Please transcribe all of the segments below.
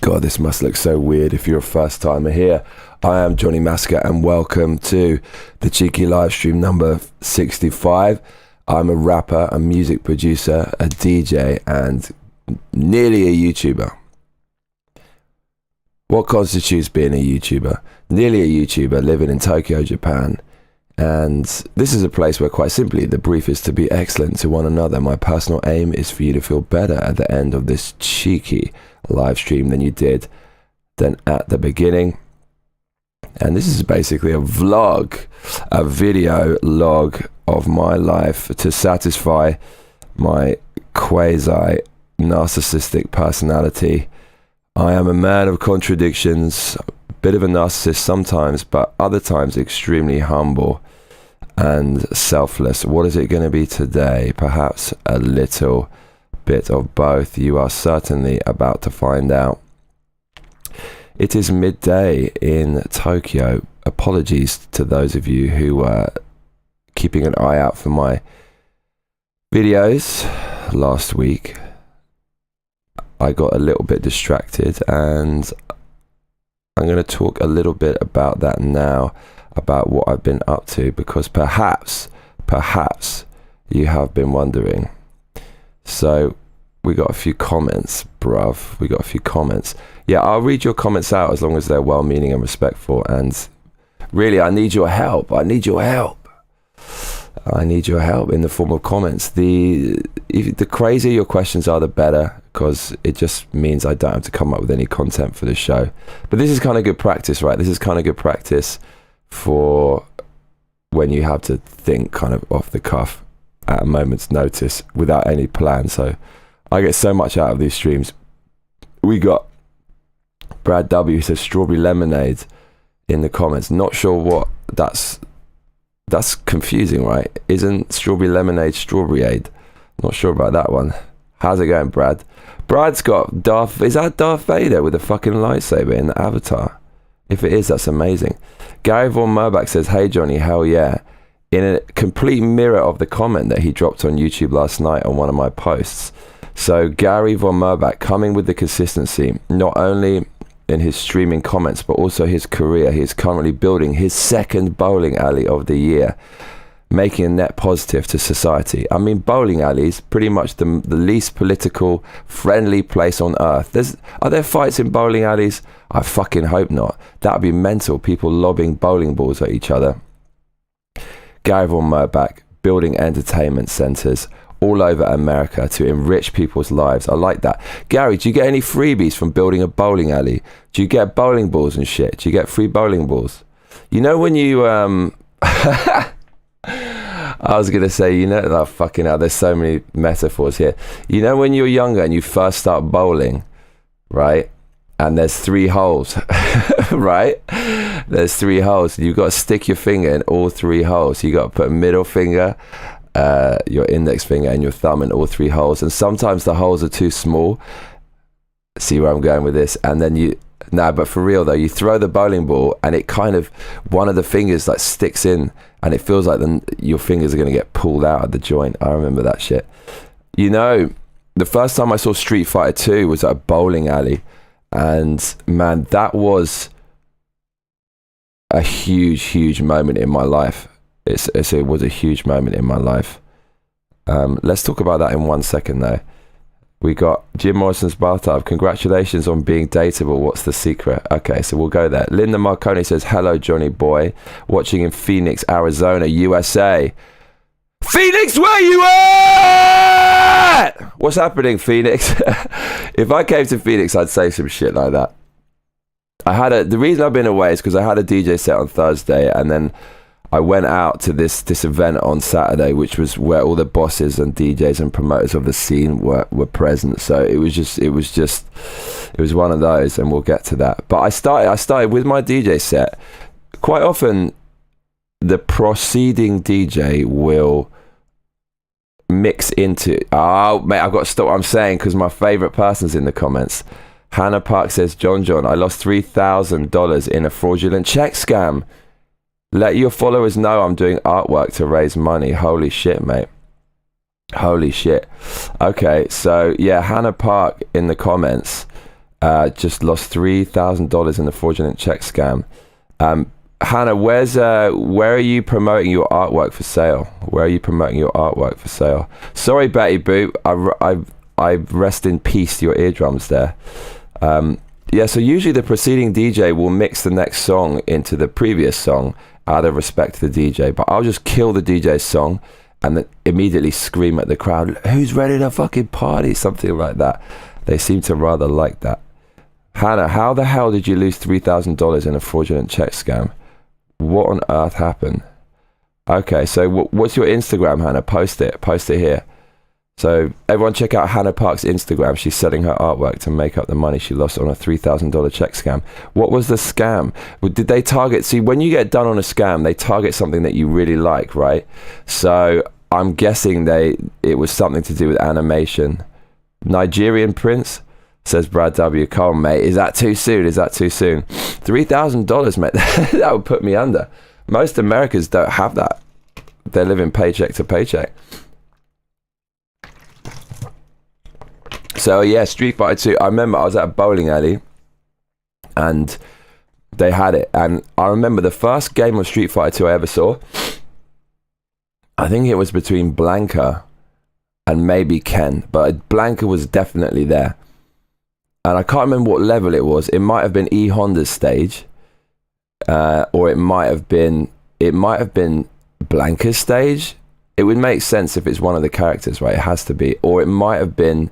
God, this must look so weird if you're a first timer here. I am Johnny Massacre and welcome to the cheeky live stream number 65. I'm a rapper, a music producer, a DJ and nearly a YouTuber. What constitutes being a YouTuber? Nearly a YouTuber living in Tokyo, Japan. And this is a place where, quite simply, the brief is to be excellent to one another. My personal aim is for you to feel better at the end of this cheeky live stream than you did than at the beginning. And this is basically a vlog, a video log of my life to satisfy my quasi narcissistic personality. I am a man of contradictions, a bit of a narcissist sometimes, but other times extremely humble and selfless. What is it going to be today? Perhaps a little bit of both. You are certainly about to find out. It is midday in Tokyo. Apologies to those of you who were keeping an eye out for my videos last week. I got a little bit distracted and I'm going to talk a little bit about that now, about what I've been up to, because perhaps you have been wondering. So we got a few comments, bruv. We got a few comments. Yeah, I'll read your comments out as long as they're well-meaning and respectful. And really, I need your help. I need your help in the form of comments. The crazier your questions are, the better, because it just means I don't have to come up with any content for the show. But this is kind of good practice, right? This is kind of good practice for when you have to think kind of off the cuff at a moment's notice without any plan. So I get so much out of these streams. We got Brad W who says strawberry lemonade in the comments. Not sure what that's confusing, right? Isn't strawberry lemonade strawberry-ade? Not sure about that one. How's it going, Brad? Brad's got is that Darth Vader with a fucking lightsaber in the avatar? If it is, that's amazing. Gary Von Merbach says, hey Johnny, hell yeah. In a complete mirror of the comment that he dropped on YouTube last night on one of my posts. So Gary Von Merbach coming with the consistency, not only in his streaming comments, but also his career. He is currently building his second bowling alley of the year, making a net positive to society. I mean, bowling alleys, pretty much the least political friendly place on earth. Are there fights in bowling alleys? I fucking hope not. That would be mental, people lobbing bowling balls at each other. Gary Von Merbach building entertainment centers all over America to enrich people's lives. I like that. Gary, do you get any freebies from building a bowling alley? Do you get bowling balls and shit? Do you get free bowling balls? You know when you I was gonna say, you know, oh, fucking hell, there's so many metaphors here. You know when you're younger and you first start bowling, right? And there's 3 holes, right? There's 3 holes. You've got to stick your finger in all 3 holes. You got to put a middle finger, your index finger and your thumb in all 3 holes. And sometimes the holes are too small. See where I'm going with this? And then but for real though, you throw the bowling ball and it kind of, one of the fingers like sticks in and it feels like your fingers are going to get pulled out of the joint. I remember that shit. You know, the first time I saw Street Fighter 2 was at a bowling alley. And man, that was a huge moment in my life. It was a huge moment in my life. Let's talk about that in 1 second though. We got Jim Morrison's bathtub. Congratulations on being dateable. What's the secret? Okay, so we'll go there. Linda Marconi says, hello Johnny boy. Watching in Phoenix, Arizona, USA. Phoenix, where you at? What's happening, Phoenix? If I came to Phoenix, I'd say some shit like that. The reason I've been away is because I had a DJ set on Thursday and then I went out to this event on Saturday, which was where all the bosses and DJs and promoters of the scene were present. So it was one of those, and we'll get to that. But I started with my DJ set. Quite often, the preceding DJ will mix into... Oh, mate, I've got to stop what I'm saying because my favourite person's in the comments. Hannah Park says, John, I lost $3,000 in a fraudulent check scam. Let your followers know I'm doing artwork to raise money. Holy shit, mate. Holy shit. Okay, so yeah, Hannah Park in the comments just lost $3,000 in a fraudulent check scam. Hannah, where are you promoting your artwork for sale? Where are you promoting your artwork for sale? Sorry, Betty Boop. I rest in peace to your eardrums there. Yeah, so usually the preceding DJ will mix the next song into the previous song out of respect to the DJ, but I'll just kill the DJ's song and then immediately scream at the crowd, who's ready to fucking party? Something like that. They seem to rather like that. Hannah, how the hell did you lose $3,000 in a fraudulent check scam? What on earth happened? Okay, so what's your Instagram, Hannah? Post it here. So everyone check out Hannah Park's Instagram. She's selling her artwork to make up the money she lost on a $3,000 check scam. What was the scam? Did they target? See, when you get done on a scam, they target something that you really like, right? So I'm guessing it was something to do with animation. Nigerian Prince, says Brad W. Come on, mate. Is that too soon? $3,000, mate. That would put me under. Most Americans don't have that. They're living paycheck to paycheck. So yeah, Street Fighter 2. I remember I was at a bowling alley and they had it. And I remember the first game of Street Fighter 2 I ever saw, I think it was between Blanca and maybe Ken. But Blanca was definitely there. And I can't remember what level it was. It might have been E Honda's stage. Or it might have been Blanca's stage. It would make sense if it's one of the characters, right? It has to be. Or it might have been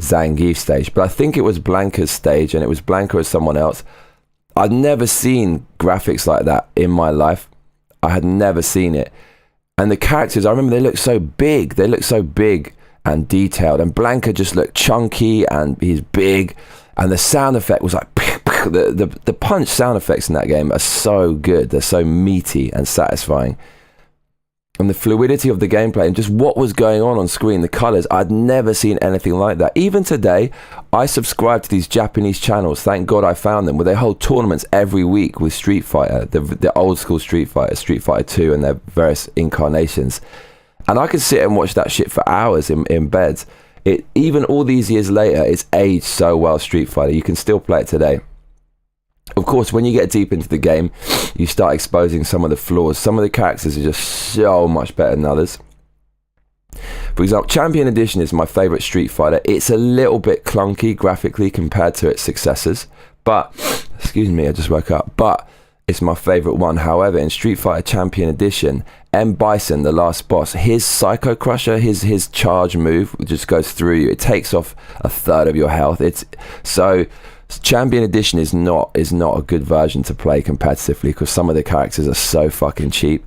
Zangief's stage, but I think it was Blanca's stage, and it was Blanca as someone else. I'd never seen graphics like that in my life. I had never seen it. And the characters, I remember they looked so big. They looked so big and detailed. And Blanca just looked chunky and he's big. And the sound effect was like, the punch sound effects in that game are so good. They're so meaty and satisfying. And the fluidity of the gameplay and just what was going on screen, the colors, I'd never seen anything like that. Even today, I subscribe to these Japanese channels. Thank God I found them, where they hold tournaments every week with Street Fighter, the old school Street Fighter 2 and their various incarnations. And I could sit and watch that shit for hours in bed. Even all these years later, it's aged so well, Street Fighter. You can still play it today. Of course, when you get deep into the game, you start exposing some of the flaws. Some of the characters are just so much better than others. For example, Champion Edition is my favorite Street Fighter. It's a little bit clunky graphically compared to its successors. But, excuse me, I just woke up. But it's my favorite one. However, in Street Fighter Champion Edition, M. Bison, the last boss, his Psycho Crusher, his charge move just goes through you. It takes off a third of your health. Champion Edition is not a good version to play competitively because some of the characters are so fucking cheap.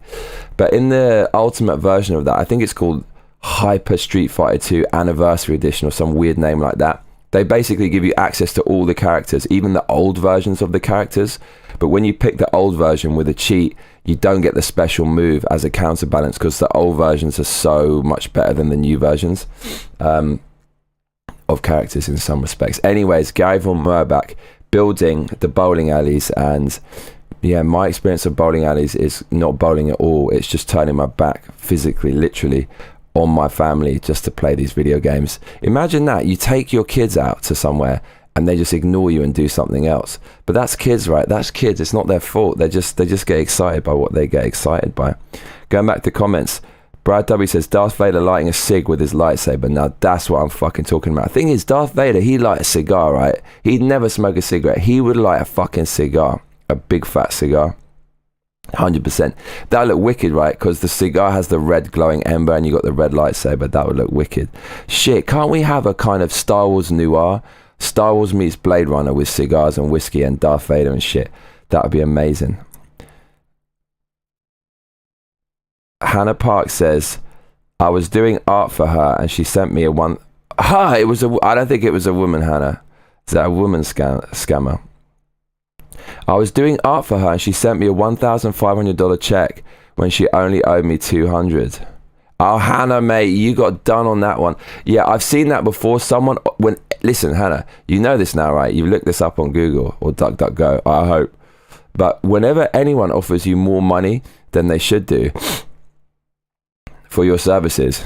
But in the ultimate version of that, I think it's called Hyper Street Fighter 2 Anniversary Edition or some weird name like that. They basically give you access to all the characters, even the old versions of the characters. But when you pick the old version with a cheat, you don't get the special move as a counterbalance because the old versions are so much better than the new versions. Of characters in some respects. Anyways, Gary von Merbach building the bowling alleys, and yeah, my experience of bowling alleys is not bowling at all. It's just turning my back physically, literally, on my family just to play these video games. Imagine that. You take your kids out to somewhere and they just ignore you and do something else. But that's kids, right? That's kids. It's not their fault. They just get excited by what they get excited by. Going back to comments, Brad W says, Darth Vader lighting a cig with his lightsaber. Now, that's what I'm fucking talking about. The thing is, Darth Vader, he light a cigar, right? He'd never smoke a cigarette. He would light a fucking cigar. A big fat cigar. 100%. That would look wicked, right? Because the cigar has the red glowing ember and you got the red lightsaber. That would look wicked. Shit, can't we have a kind of Star Wars noir? Star Wars meets Blade Runner with cigars and whiskey and Darth Vader and shit. That would be amazing. Hannah Park says, I was doing art for her and she sent me a one. I don't think it was a woman, Hannah. Is that a woman scammer? I was doing art for her and she sent me a $1,500 check when she only owed me $200. Oh, Hannah, mate, you got done on that one. Yeah, I've seen that before. Listen, Hannah, you know this now, right? You've looked this up on Google or DuckDuckGo, I hope. But whenever anyone offers you more money than they should do for your services,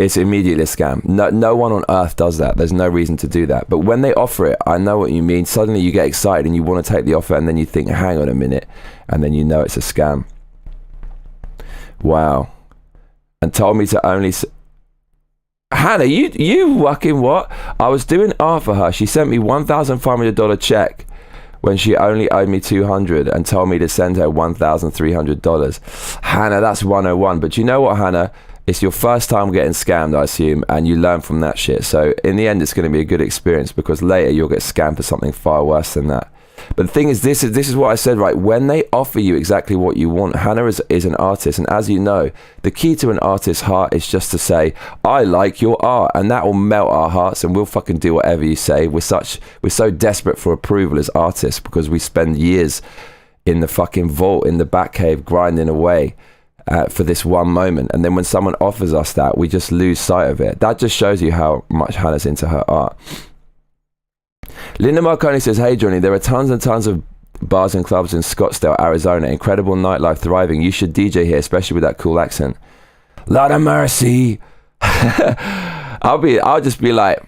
it's immediately a scam. No one on earth does that. There's no reason to do that. But when they offer it, I know what you mean. Suddenly you get excited and you want to take the offer, and then you think, hang on a minute, and then you know it's a scam. Wow. And told me to only... Hannah, you fucking what? I was doing art for her. She sent me $1,500 check when she only owed me $200 and told me to send her $1,300. Hannah, that's 101. But you know what, Hannah? It's your first time getting scammed, I assume, and you learn from that shit. So in the end, it's going to be a good experience, because later you'll get scammed for something far worse than that. But the thing is, this is what I said, right? When they offer you exactly what you want, Hannah is an artist. And as you know, the key to an artist's heart is just to say, I like your art. And that will melt our hearts, and we'll fucking do whatever you say. We're so desperate for approval as artists, because we spend years in the fucking vault, in the Batcave, grinding away for this one moment. And then when someone offers us that, we just lose sight of it. That just shows you how much Hannah's into her art. Linda Marconi says, hey Johnny, there are tons and tons of bars and clubs in Scottsdale, Arizona. Incredible nightlife, thriving. You should DJ here, especially with that cool accent. Lord of mercy. I'll just be like,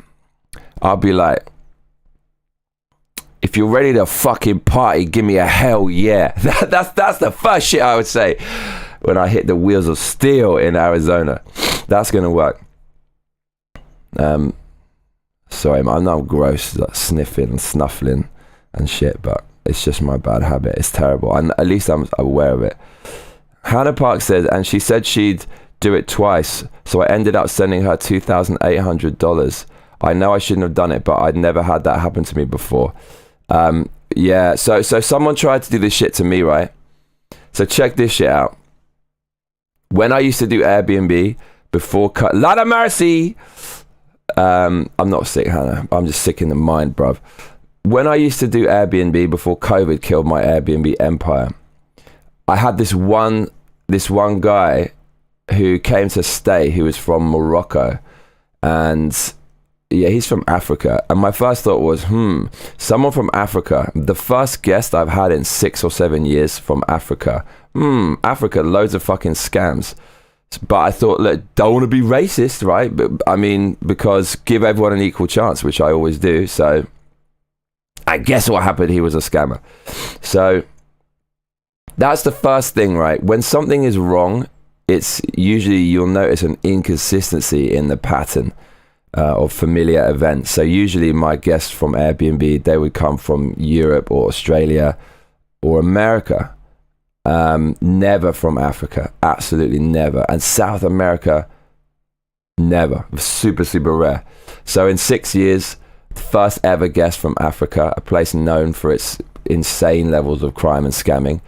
if you're ready to fucking party, give me a hell yeah. That's the first shit I would say when I hit the wheels of steel in Arizona. That's gonna work. Sorry, I know I'm gross, like sniffing and snuffling and shit, but it's just my bad habit. It's terrible, and at least I'm aware of it. Hannah Park says, and she said she'd do it twice, so I ended up sending her $2,800. I know I shouldn't have done it, but I'd never had that happen to me before. Yeah, so someone tried to do this shit to me, right? So check this shit out. When I used to do Airbnb before Lot of mercy. I'm not sick, Hannah. I'm just sick in the mind, bruv. When I used to do Airbnb before COVID killed my Airbnb empire, I had this one guy who came to stay, who was from Morocco, and yeah, he's from Africa. And my first thought was, someone from Africa. The first guest I've had in 6 or 7 years from Africa. Africa, loads of fucking scams. But I thought, look, don't want to be racist, right? But I mean, because give everyone an equal chance, which I always do. So I guess what happened, he was a scammer. So that's the first thing, right? When something is wrong, it's usually, you'll notice an inconsistency in the pattern of familiar events. So usually my guests from Airbnb, they would come from Europe or Australia or America. Never from Africa, absolutely never. And South America, never. Super, super rare. So in 6 years, the first ever guest from Africa, a place known for its insane levels of crime and scamming.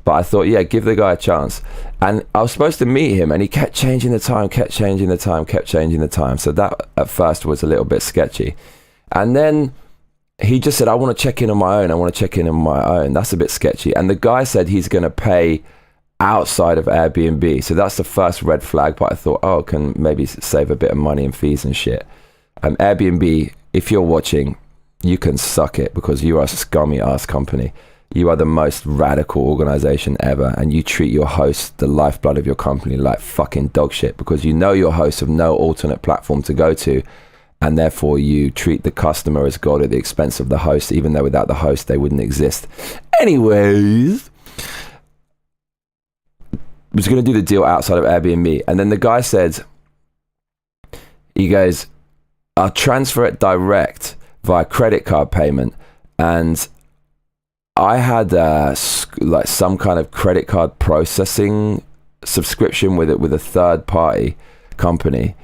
But I thought, yeah, give the guy a chance. And I was supposed to meet him, and he kept changing the time. So that at first was a little bit sketchy. And then he just said, I want to check in on my own. That's a bit sketchy. And the guy said he's going to pay outside of Airbnb. So that's the first red flag. But I thought, I can maybe save a bit of money and fees and shit. Airbnb, if you're watching, you can suck it, because you are a scummy ass company. You are the most radical organization ever. And you treat your hosts, the lifeblood of your company, like fucking dog shit, because you know your hosts have no alternate platform to go to. And therefore you treat the customer as God at the expense of the host, even though without the host they wouldn't exist. Anyways, I was going to do the deal outside of Airbnb. And then the guy said, he goes, I'll transfer it direct via credit card payment. And I had like some kind of credit card processing subscription with a third party company.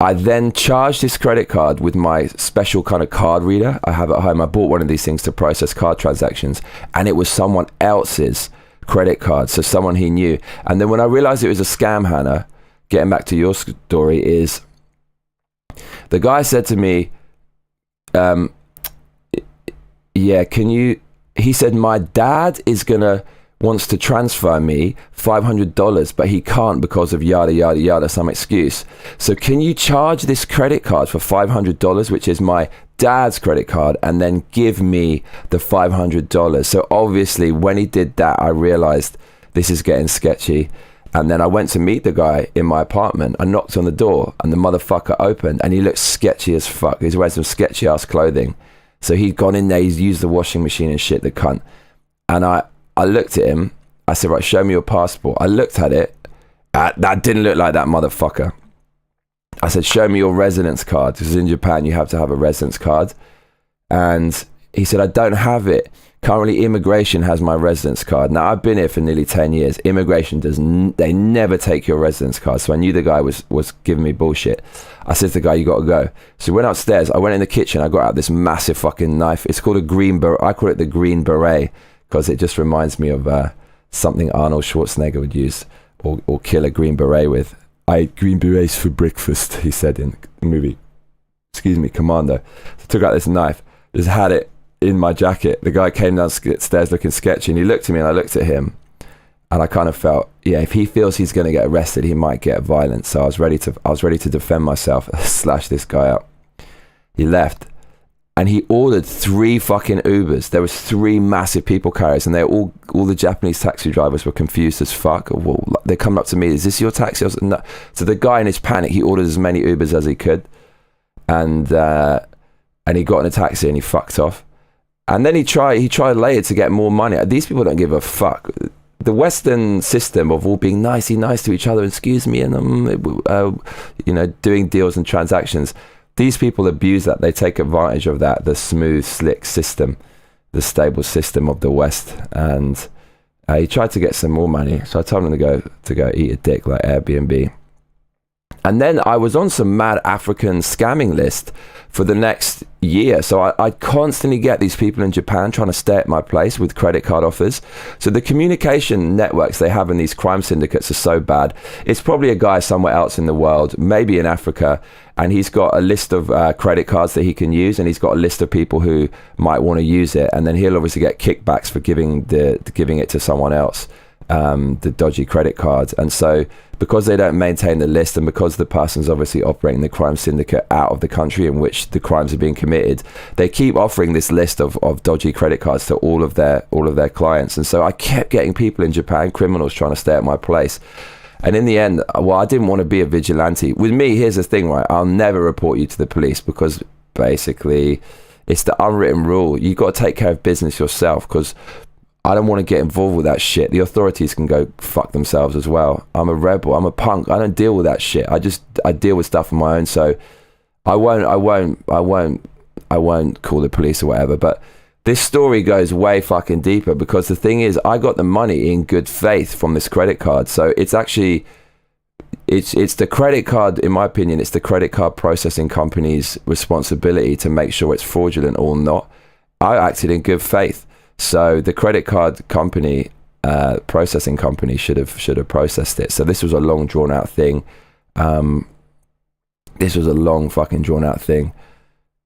I then charged this credit card with my special kind of card reader I have at home. I bought one of these things to process card transactions, and it was someone else's credit card, so someone he knew. And then when I realized it was a scam, Hannah, getting back to your story, is the guy said to me, yeah, he said, my dad wants to transfer me $500, but he can't because of yada, yada, yada, some excuse. So can you charge this credit card for $500, which is my dad's credit card, and then give me the $500? So obviously when he did that, I realized this is getting sketchy. And then I went to meet the guy in my apartment. I knocked on the door and the motherfucker opened, and he looked sketchy as fuck. He's wearing some sketchy ass clothing. So he'd gone in there, he's used the washing machine and shit, the cunt. And I looked at him. I said, right, show me your passport. I looked at it. That didn't look like that motherfucker. I said, show me your residence card. Because in Japan, you have to have a residence card. And he said, I don't have it. Currently, immigration has my residence card. Now, I've been here for nearly 10 years. Immigration they never take your residence card. So I knew the guy was giving me bullshit. I said to the guy, you got to go. So we went upstairs. I went in the kitchen. I got out this massive fucking knife. It's called a green beret. I call it the green beret because it just reminds me of something Arnold Schwarzenegger would use or kill a green beret with. I ate green berets for breakfast, he said in the movie. Excuse me, Commando. So I took out this knife, just had it in my jacket. The guy came downstairs looking sketchy, and he looked at me and I looked at him, and I kind of felt, yeah, if he feels he's going to get arrested, he might get violent. So I was ready to defend myself, slash this guy up. He left, and he ordered 3 fucking Ubers. There was 3 massive people carriers, and all the Japanese taxi drivers were confused as fuck. Well, they're coming up to me, is this your taxi? I was, no. So the guy in his panic, he ordered as many Ubers as he could, and he got in a taxi and he fucked off. And then he tried later to get more money. These people don't give a fuck. The Western system of all being nice to each other, excuse me, and doing deals and transactions. These people abuse that. They take advantage of that, the smooth, slick system, the stable system of the West. And he tried to get some more money. So I told him to go eat a dick like Airbnb. And then I was on some mad African scamming list for the next year. So I constantly get these people in Japan trying to stay at my place with credit card offers. So the communication networks they have in these crime syndicates are so bad. It's probably a guy somewhere else in the world, maybe in Africa, and he's got a list of credit cards that he can use, and he's got a list of people who might want to use it, and then he'll obviously get kickbacks for giving it to someone else, the dodgy credit cards. And so because they don't maintain the list, and because the person's obviously operating the crime syndicate out of the country in which the crimes are being committed, they keep offering this list of dodgy credit cards to all of their clients. And so I kept getting people in Japan, criminals, trying to stay at my place. And in the end, well, I didn't want to be a vigilante. With me, here's the thing, right? I'll never report you to the police, because basically it's the unwritten rule. You've got to take care of business yourself, because I don't want to get involved with that shit. The authorities can go fuck themselves as well. I'm a rebel. I'm a punk. I don't deal with that shit. I deal with stuff on my own. So I won't call the police or whatever. But this story goes way fucking deeper, because the thing is, I got the money in good faith from this credit card. So it's actually, it's the credit card, in my opinion, it's the credit card processing company's responsibility to make sure it's fraudulent or not. I acted in good faith. So the credit card company, processing company, should have processed it. So this was a long drawn out thing. This was a long fucking drawn out thing.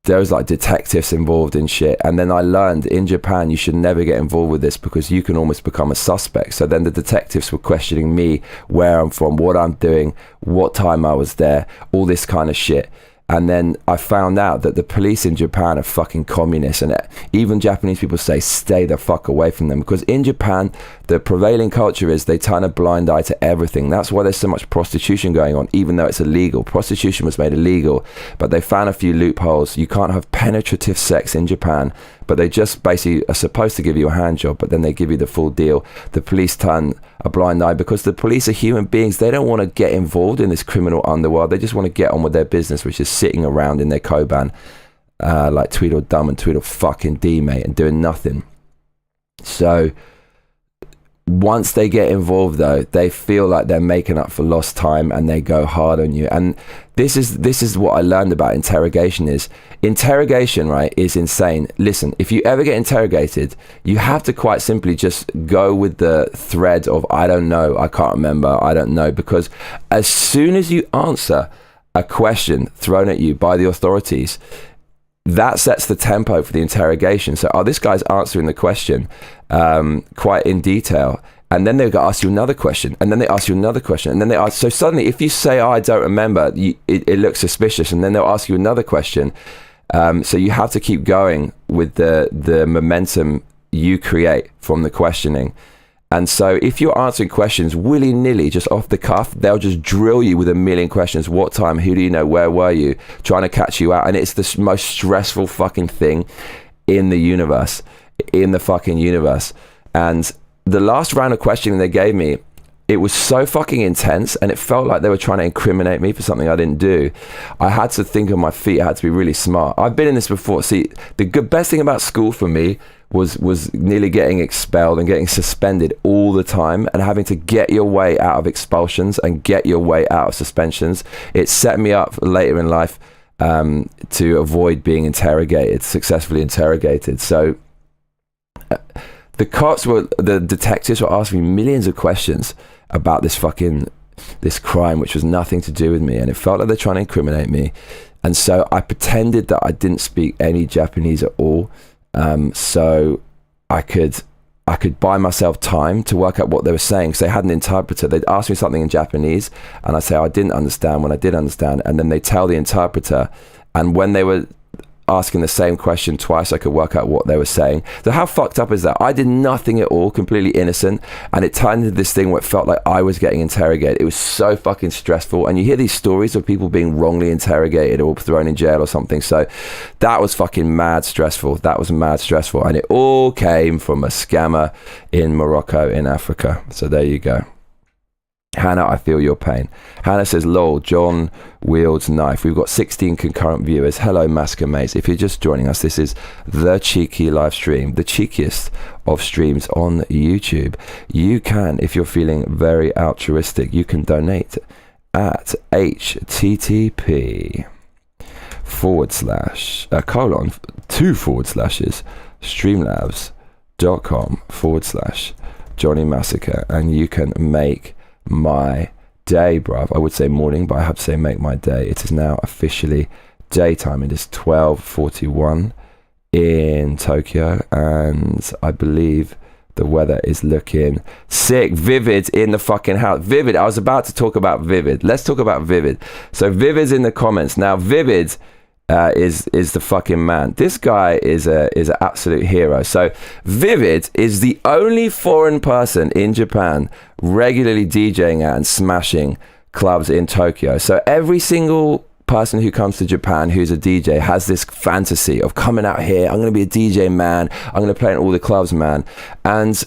There was like detectives involved in shit. And then I learned in Japan, you should never get involved with this, because you can almost become a suspect. So then the detectives were questioning me, where I'm from, what I'm doing, what time I was there, all this kind of shit. And then I found out that the police in Japan are fucking communists, and even Japanese people say stay the fuck away from them, because in Japan the prevailing culture is they turn a blind eye to everything. That's why there's so much prostitution going on, even though it's illegal. Prostitution was made illegal, but they found a few loopholes. You can't have penetrative sex in Japan, but they just basically are supposed to give you a hand job, but then they give you the full deal. The police turn a blind eye, because the police are human beings. They don't want to get involved in this criminal underworld. They just want to get on with their business, which is sitting around in their Koban like Tweedledum and Tweedlefucking-dee, mate, and doing nothing. So once they get involved, though, they feel like they're making up for lost time, and they go hard on you. And this is what I learned about interrogation. Interrogation, right, is insane. Listen, if you ever get interrogated, you have to quite simply just go with the thread of I don't know, I can't remember, I don't know, because as soon as you answer a question thrown at you by the authorities, that sets the tempo for the interrogation. So, this guy's answering the question quite in detail, and then they'll ask you another question, and then they ask you another question, and then they ask. So suddenly, if you say, "I don't remember," it looks suspicious, and then they'll ask you another question. So you have to keep going with the momentum you create from the questioning. And so if you're answering questions willy-nilly, just off the cuff, they'll just drill you with a million questions. What time? Who do you know? Where were you? Trying to catch you out. And it's the most stressful fucking thing in the universe. In the fucking universe. And the last round of questioning they gave me, it was so fucking intense, and it felt like they were trying to incriminate me for something I didn't do. I had to think on my feet. I had to be really smart. I've been in this before. See, the best thing about school for me was nearly getting expelled and getting suspended all the time, and having to get your way out of expulsions and get your way out of suspensions. It set me up later in life to avoid being successfully interrogated. So the detectives were asking me millions of questions about this crime, which was nothing to do with me, and it felt like they're trying to incriminate me. And so I pretended that I didn't speak any Japanese at all, so I could buy myself time to work out what they were saying, because they had an interpreter. They'd ask me something in Japanese, and I'd say I didn't understand when I did understand, and then they'd tell the interpreter, and when they were asking the same question twice, I could work out what they were saying. So how fucked up is that? I did nothing at all, completely innocent, and it turned into this thing where it felt like I was getting interrogated. It was so fucking stressful, and you hear these stories of people being wrongly interrogated or thrown in jail or something. So that was fucking mad stressful. And it all came from a scammer in Morocco in Africa. So there you go. Hannah, I feel your pain. Hannah says, lol, John wields knife. We've got 16 concurrent viewers. Hello, MassacreMates. If you're just joining us, this is the cheeky live stream, the cheekiest of streams on YouTube. You can, if you're feeling very altruistic, you can donate at http:// 2/streamlabs.com/Johnny Massacre, and you can make my day, bruv. I would say morning, but I have to say make my day. It is now officially daytime. It is 12:41 in Tokyo, and I believe the weather is looking sick. Vivid in the fucking house. Vivid, I was about to talk about Vivid. Let's talk about Vivid. So Vivid's in the comments. Now Vivid is the fucking man. This guy is an absolute hero. So Vivid is the only foreign person in Japan regularly DJing at and smashing clubs in Tokyo. So every single person who comes to Japan who's a DJ has this fantasy of coming out here. I'm going to be a DJ, man. I'm going to play in all the clubs, man. And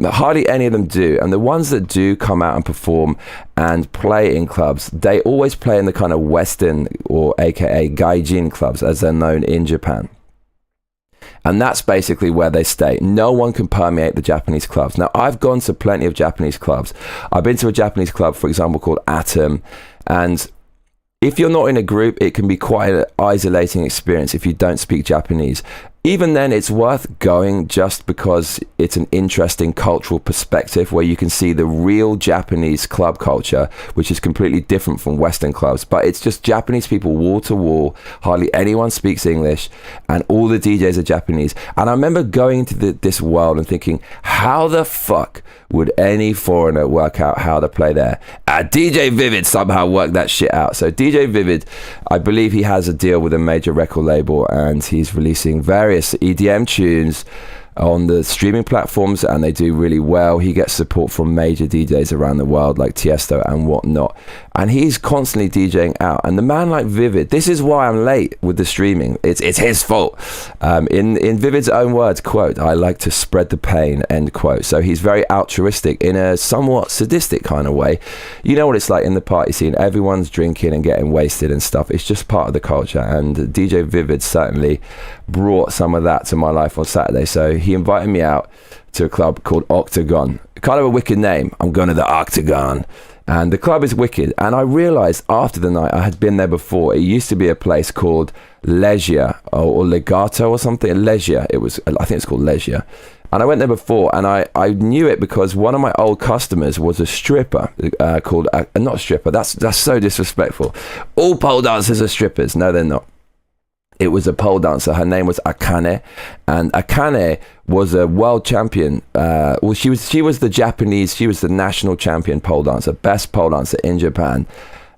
hardly any of them do, and the ones that do come out and perform and play in clubs, they always play in the kind of Western, or aka gaijin clubs as they're known in Japan, and that's basically where they stay. No one can permeate the Japanese clubs. Now I've gone to plenty of Japanese clubs. I've been to a Japanese club, for example, called Atom, and if you're not in a group, it can be quite an isolating experience if you don't speak Japanese. Even then, it's worth going just because it's an interesting cultural perspective where you can see the real Japanese club culture, which is completely different from Western clubs. But it's just Japanese people wall to wall. Hardly anyone speaks English, and all the DJs are Japanese. And I remember going to this world and thinking, how the fuck would any foreigner work out how to play there? DJ Vivid somehow worked that shit out. So DJ Vivid, I believe he has a deal with a major record label, and he's releasing various EDM tunes on the streaming platforms, and they do really well. He gets support from major DJs around the world like Tiesto and whatnot, and he's constantly DJing out. And the man like Vivid, this is why I'm late with the streaming. It's his fault. In Vivid's own words, quote, "I like to spread the pain," end quote. So he's very altruistic in a somewhat sadistic kind of way. You know what it's like in the party scene. Everyone's drinking and getting wasted and stuff. It's just part of the culture, and DJ Vivid certainly brought some of that to my life on Saturday. So he invited me out to a club called Octagon. Kind of a wicked name. I'm going to the Octagon. And the club is wicked. And I realized after the night, I had been there before. It used to be a place called Leisure or Legato or something. Leisure. I think it's called Leisure. And I went there before, and I knew it because one of my old customers was a stripper called, not a stripper, that's so disrespectful. All pole dancers are strippers. No, they're not. It was a pole dancer. Her name was Akane, and Akane was a world champion. She was the national champion pole dancer, best pole dancer in Japan.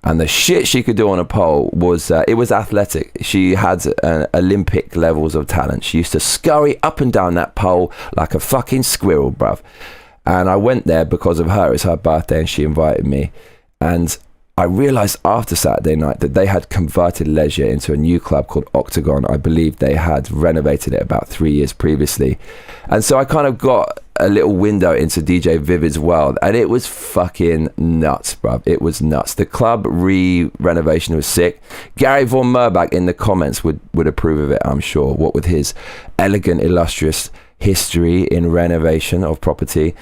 And the shit she could do on a pole was, it was athletic. She had Olympic levels of talent. She used to scurry up and down that pole like a fucking squirrel, bruv. And I went there because of her. It's her birthday and she invited me. And I realized after Saturday night that they had converted Leisure into a new club called Octagon. I believe they had renovated it about 3 years previously. And so I kind of got a little window into DJ Vivid's world, and it was fucking nuts, bruv. It was nuts. The club renovation was sick. Gary Von Merbach in the comments would approve of it, I'm sure, what with his elegant, illustrious history in renovation of property.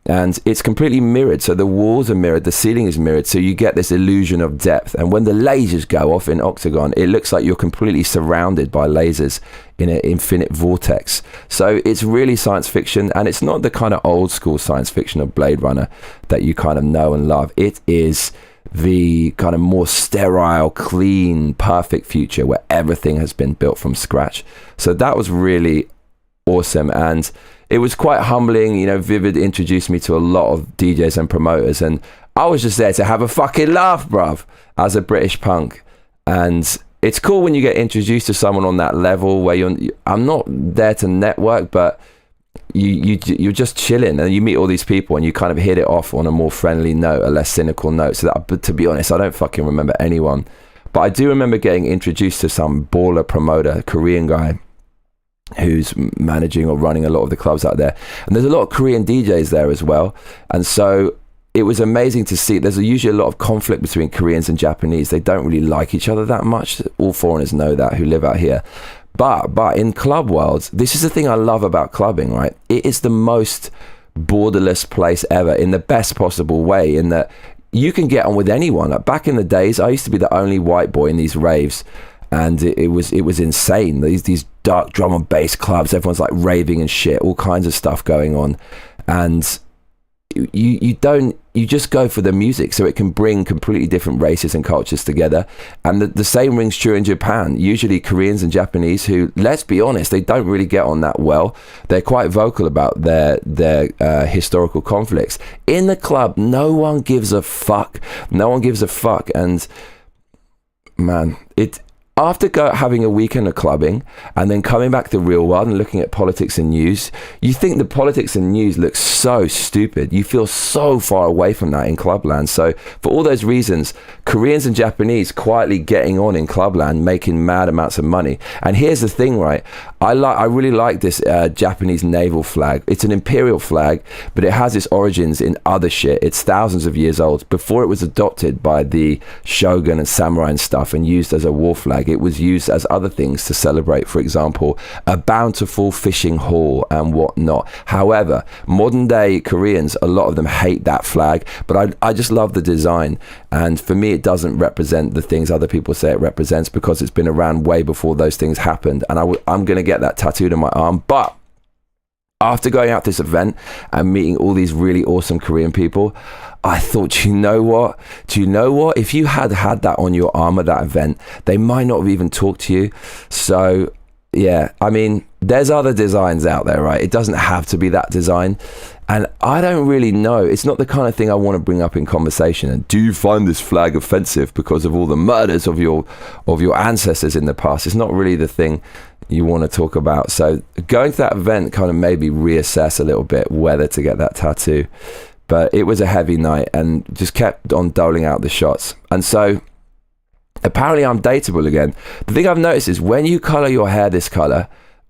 And it's completely mirrored, so the walls are mirrored, the ceiling is mirrored, so you get this illusion of depth. And when the lasers go off in Octagon, it looks like you're completely surrounded by lasers in an infinite vortex. So it's really science fiction, and it's not the kind of old school science fiction of Blade Runner that you kind of know and love. It is the kind of more sterile, clean, perfect future where everything has been built from scratch. So that was really awesome, and it was quite humbling. You know, Vivid introduced me to a lot of DJs and promoters, and I was just there to have a fucking laugh, bruv, as a British punk. And it's cool when you get introduced to someone on that level where I'm not there to network, but you're just chilling and you meet all these people and you kind of hit it off on a more friendly note, a less cynical note. So that, but to be honest, I don't fucking remember anyone, but I do remember getting introduced to some baller promoter, Korean guy, who's managing or running a lot of the clubs out there, and there's a lot of Korean DJs there as well. And so it was amazing to see. There's usually a lot of conflict between Koreans and Japanese. They don't really like each other that much. All foreigners know that who live out here. But in club worlds, this is the thing I love about clubbing, right? It is the most borderless place ever in the best possible way, in that you can get on with anyone. Like back in the days, I used to be the only white boy in these raves, and it was insane. These dark drum and bass clubs, everyone's like raving and shit, all kinds of stuff going on, and you just go for the music, so it can bring completely different races and cultures together. And the same rings true in Japan. Usually Koreans and Japanese, who, let's be honest, they don't really get on that well. They're quite vocal about their historical conflicts. In the club, no one gives a fuck. And man, after having a weekend of clubbing and then coming back to the real world and looking at politics and news, you think the politics and news looks so stupid. You feel so far away from that in clubland. So for all those reasons, Koreans and Japanese quietly getting on in clubland, making mad amounts of money. And here's the thing, right? I really like this Japanese naval flag. It's an imperial flag, but it has its origins in other shit. It's thousands of years old. Before it was adopted by the shogun and samurai and stuff and used as a war flag, it was used as other things to celebrate, for example, a bountiful fishing haul and whatnot. However, modern day Koreans, a lot of them hate that flag, but I just love the design. And for me, it doesn't represent the things other people say it represents, because it's been around way before those things happened. And I'm going to get that tattooed on my arm. But after going out to this event and meeting all these really awesome Korean people, I thought, do you know what? If you had that on your arm at that event, they might not have even talked to you. So yeah, I mean, there's other designs out there, right? It doesn't have to be that design. And I don't really know. It's not the kind of thing I want to bring up in conversation. And do you find this flag offensive because of all the murders of your ancestors in the past? It's not really the thing you want to talk about. So going to that event kind of made me reassess a little bit whether to get that tattoo. But it was a heavy night and just kept on doling out the shots. And so apparently I'm dateable again. The thing I've noticed is when you color your hair this color,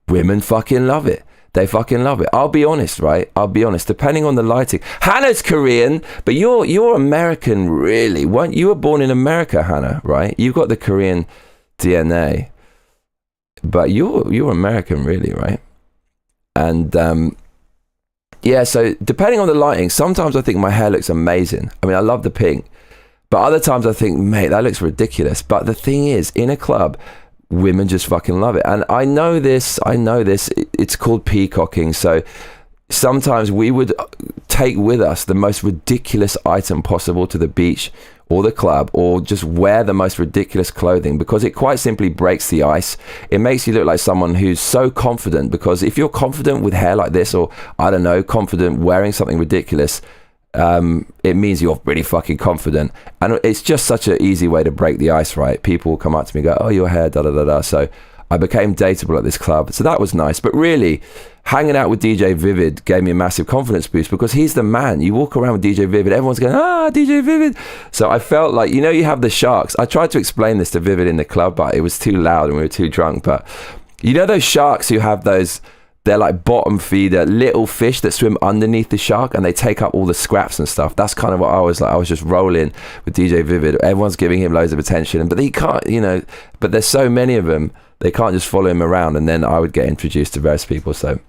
women fucking love it. They fucking love it. I'll be honest, right? Depending on the lighting. Hannah's Korean, but you're American, really. You were born in America, Hannah, right? You've got the Korean DNA, but you're American, really, right? And yeah, so depending on the lighting, sometimes I think my hair looks amazing. I mean, I love the pink, but other times I think, mate, that looks ridiculous. But the thing is, in a club, women just fucking love it. And I know this, it's called peacocking. So sometimes we would take with us the most ridiculous item possible to the beach or the club, or just wear the most ridiculous clothing, because it quite simply breaks the ice. It makes you look like someone who's so confident, because if you're confident with hair like this, or I don't know, confident wearing something ridiculous, it means you're really fucking confident. And it's just such an easy way to break the ice, right? People will come up to me and go, oh, your hair, da da da da. So I became dateable at this club, so that was nice. But really, hanging out with DJ Vivid gave me a massive confidence boost, because he's the man. You walk around with DJ Vivid, everyone's going, DJ Vivid. So I felt like, you have the sharks. I tried to explain this to Vivid in the club, but it was too loud and we were too drunk. But those sharks who have those, they're like bottom feeder little fish that swim underneath the shark and they take up all the scraps and stuff. That's kind of what I was like. I was just rolling with DJ Vivid. Everyone's giving him loads of attention, but he can't, but there's so many of them, they can't just follow him around. And then I would get introduced to various people. So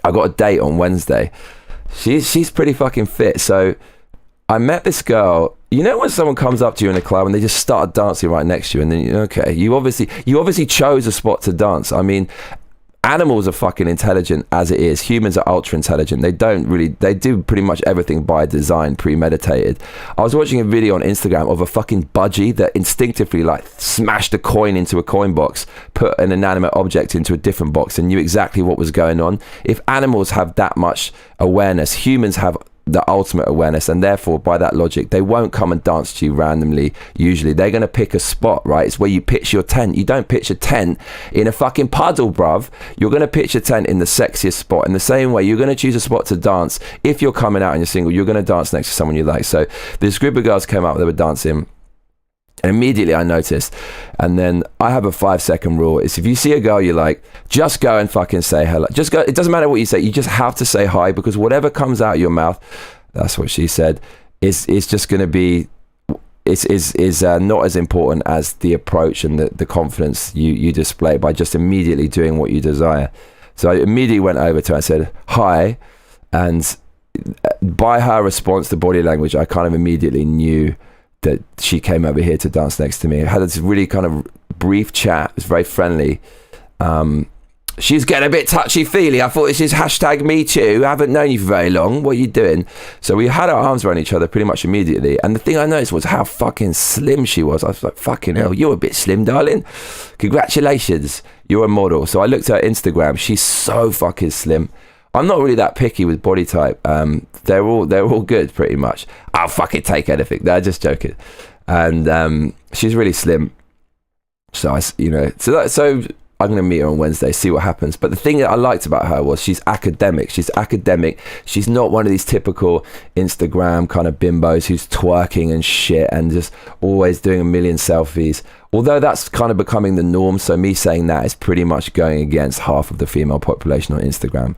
I got a date on Wednesday. She's pretty fucking fit. So I met this girl. When someone comes up to you in a club and they just start dancing right next to you, and then okay, you obviously chose a spot to dance. I mean, animals are fucking intelligent as it is. Humans are ultra intelligent. They do pretty much everything by design, premeditated. I was watching a video on Instagram of a fucking budgie that instinctively like smashed a coin into a coin box, put an inanimate object into a different box, and knew exactly what was going on. If animals have that much awareness, humans have the ultimate awareness, and therefore by that logic they won't come and dance to you randomly. Usually they're going to pick a spot, right? It's where you pitch your tent. You don't pitch a tent in a fucking puddle, bruv. You're going to pitch a tent in the sexiest spot. In the same way, you're going to choose a spot to dance. If you're coming out and you're single, you're going to dance next to someone you like. So this group of girls came out, they were dancing, and immediately I noticed. And then I have a 5-second rule. It's if you see a girl you like, just go and fucking say hello. Just go. It doesn't matter what you say. You just have to say hi, because whatever comes out of your mouth, that's what she said, is just going to be, is not as important as the approach and the confidence you display by just immediately doing what you desire. So I immediately went over to her and said hi, and by her response to body language, I kind of immediately knew that she came over here to dance next to me. I had this really kind of brief chat. It was very friendly. She's getting a bit touchy-feely. I thought this is #MeToo. I haven't known you for very long. What are you doing? So we had our arms around each other pretty much immediately. And the thing I noticed was how fucking slim she was. I was like, fucking hell, you're a bit slim, darling. Congratulations, you're a model. So I looked at her Instagram. She's so fucking slim. I'm not really that picky with body type. They're all good pretty much. I'll fucking take anything. No, just joking. And she's really slim. So so I'm going to meet her on Wednesday, see what happens. But the thing that I liked about her was she's academic. She's not one of these typical Instagram kind of bimbos who's twerking and shit and just always doing a million selfies. Although that's kind of becoming the norm. So me saying that is pretty much going against half of the female population on Instagram.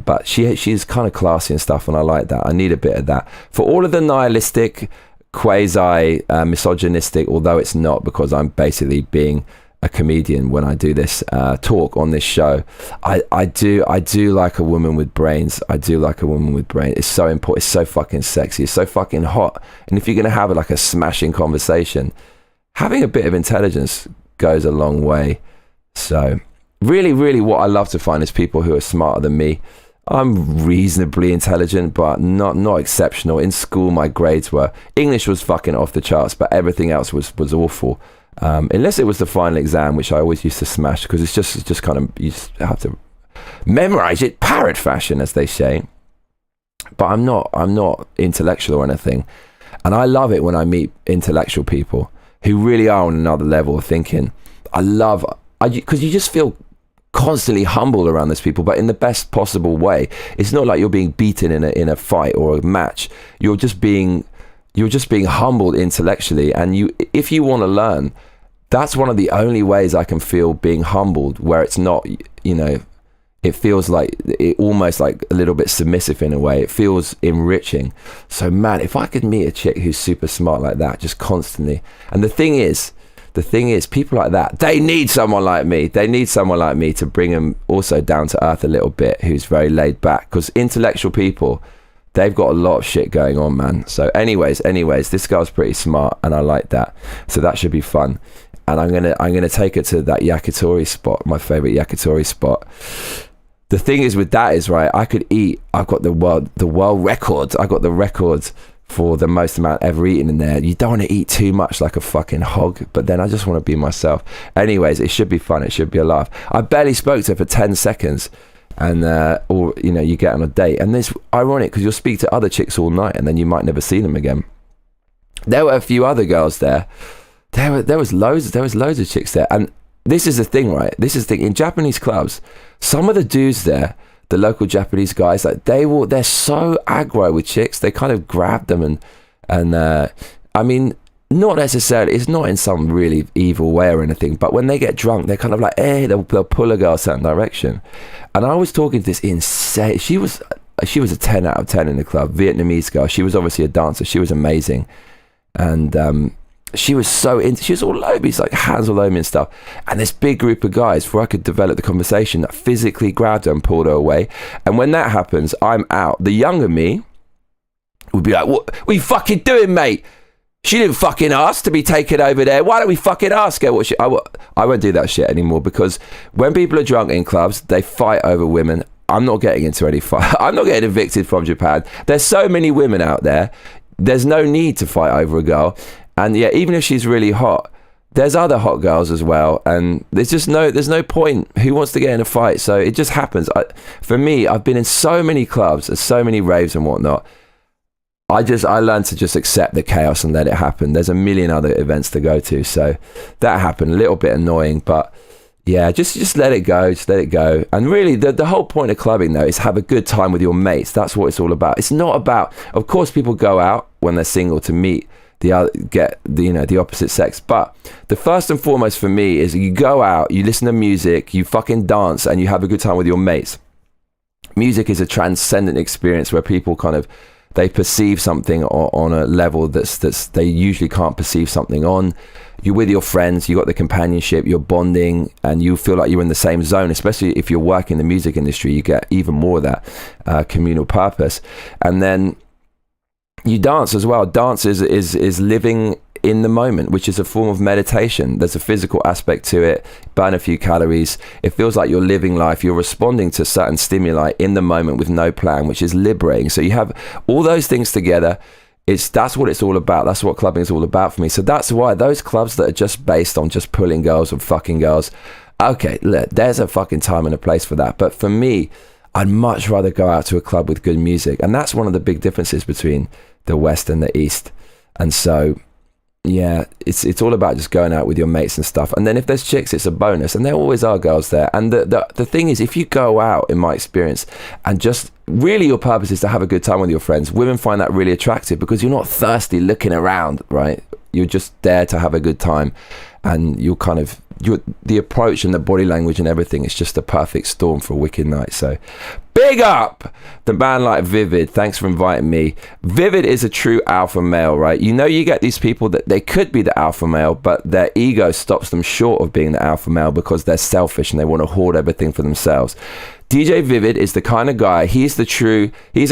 But she's kind of classy and stuff, and I like that. I need a bit of that. For all of the nihilistic, quasi misogynistic, although it's not, because I'm basically being a comedian when I do this talk on this show, I do like a woman with brains. I do like a woman with brains. It's so important. It's so fucking sexy. It's so fucking hot. And if you're gonna have like a smashing conversation, having a bit of intelligence goes a long way. So really, really what I love to find is people who are smarter than me. I'm reasonably intelligent, but not exceptional. In school, my grades were, English was fucking off the charts, but everything else was awful. Unless it was the final exam, which I always used to smash, because it's just kind of, you just have to memorize it, parrot fashion, as they say. But I'm not intellectual or anything. And I love it when I meet intellectual people who really are on another level of thinking. Because you just feel constantly humble around those people, but in the best possible way. It's not like you're being beaten in a fight or a match. You're just being humbled intellectually, and if you want to learn, that's one of the only ways I can feel being humbled, where it's not, it feels like it almost like a little bit submissive in a way. It feels enriching. So man, if I could meet a chick who's super smart like that, just constantly. And the thing is, people like that, they need someone like me. They need someone like me to bring them also down to earth a little bit, who's very laid back, because intellectual people, they've got a lot of shit going on, man. So anyways, this girl's pretty smart, and I like that. So that should be fun. And I'm gonna take her to that yakitori spot, my favorite yakitori spot. The thing is with that is, right, I've got the world record. I got the record for the most amount ever eaten in there. You don't want to eat too much like a fucking hog, but then I just want to be myself. Anyways, it should be fun. It should be a laugh. I barely spoke to her for 10 seconds. And you get on a date, and it's ironic because you'll speak to other chicks all night and then you might never see them again. There were a few other girls there. There was loads of chicks there, and this is the thing, right? This is the thing. In Japanese clubs, some of the dudes there, the local Japanese guys, like they're so aggro with chicks. They kind of grab them and I mean, not necessarily, it's not in some really evil way or anything, but when they get drunk, they're kind of like, they'll pull a girl a certain direction. And I was talking to this insane, she was a 10 out of 10 in the club, Vietnamese girl. She was obviously a dancer. She was amazing. And she was so into, she was all over me, like hands all over me and stuff. And this big group of guys, before I could develop the conversation, that physically grabbed her and pulled her away. And when that happens, I'm out. The younger me would be like, what are you fucking doing, mate? She didn't fucking ask to be taken over there. Why don't we fucking ask her what she... I won't do that shit anymore, because when people are drunk in clubs, they fight over women. I'm not getting into any fight. I'm not getting evicted from Japan. There's so many women out there. There's no need to fight over a girl. And yeah, even if she's really hot, there's other hot girls as well. And there's no point. Who wants to get in a fight? So it just happens. For me, I've been in so many clubs and so many raves and whatnot. I learned to just accept the chaos and let it happen. There's a million other events to go to. So that happened, a little bit annoying, but yeah, just let it go. Just let it go. And really the whole point of clubbing though is have a good time with your mates. That's what it's all about. It's not about, of course people go out when they're single to meet the opposite sex. But the first and foremost for me is you go out, you listen to music, you fucking dance and you have a good time with your mates. Music is a transcendent experience where people kind of, they perceive something on a level that's they usually can't perceive something on. You're with your friends, you got the companionship, you're bonding, and you feel like you're in the same zone. Especially if you're working in the music industry, you get even more of that communal purpose. And then you dance as well. Dance is living in the moment, which is a form of meditation. There's a physical aspect to it. Burn a few calories. It feels like you're living life. You're responding to certain stimuli in the moment with no plan, which is liberating. So you have all those things together. That's what it's all about. That's what clubbing is all about for me. So that's why those clubs that are just based on just pulling girls and fucking girls, okay, look, there's a fucking time and a place for that. But for me, I'd much rather go out to a club with good music. And that's one of the big differences between the West and the East. And so yeah, it's all about just going out with your mates and stuff. And then if there's chicks, it's a bonus. And there always are girls there. And the thing is, if you go out, in my experience, and just really your purpose is to have a good time with your friends, women find that really attractive because you're not thirsty looking around, right? You're just there to have a good time. And the approach and the body language and everything is just a perfect storm for a wicked night. So big up the man like Vivid. Thanks for inviting me. Vivid is a true alpha male, right? You know, you get these people that they could be the alpha male, but their ego stops them short of being the alpha male because they're selfish and they want to hoard everything for themselves. DJ Vivid is the kind of guy, he's a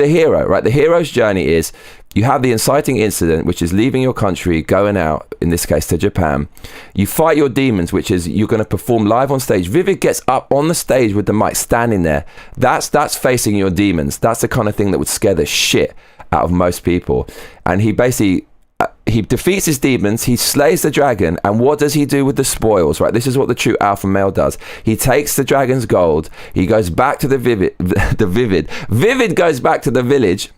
hero, right? The hero's journey is you have the inciting incident, which is leaving your country, going out, in this case to Japan. You fight your demons, which is you're going to perform live on stage. Vivid gets up on the stage with the mic standing there. That's facing your demons. That's the kind of thing that would scare the shit out of most people. And he basically, he defeats his demons, he slays the dragon, and what does he do with the spoils, right? This is what the true alpha male does. He takes the dragon's gold, he goes back to Vivid goes back to the village,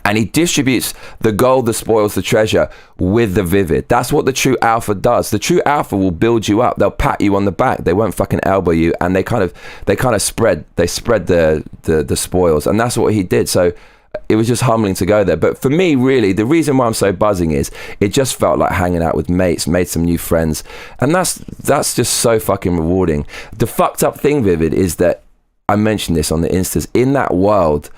and he distributes the gold, the spoils, the treasure with the Vivid. That's what the true alpha does. The true alpha will build you up. They'll pat you on the back. They won't fucking elbow you, and they spread the spoils, and that's what he did. So it was just humbling to go there. But for me, really, the reason why I'm so buzzing is it just felt like hanging out with mates, made some new friends, and that's just so fucking rewarding. The fucked up thing, Vivid, is that I mentioned this on the Instas. In that world,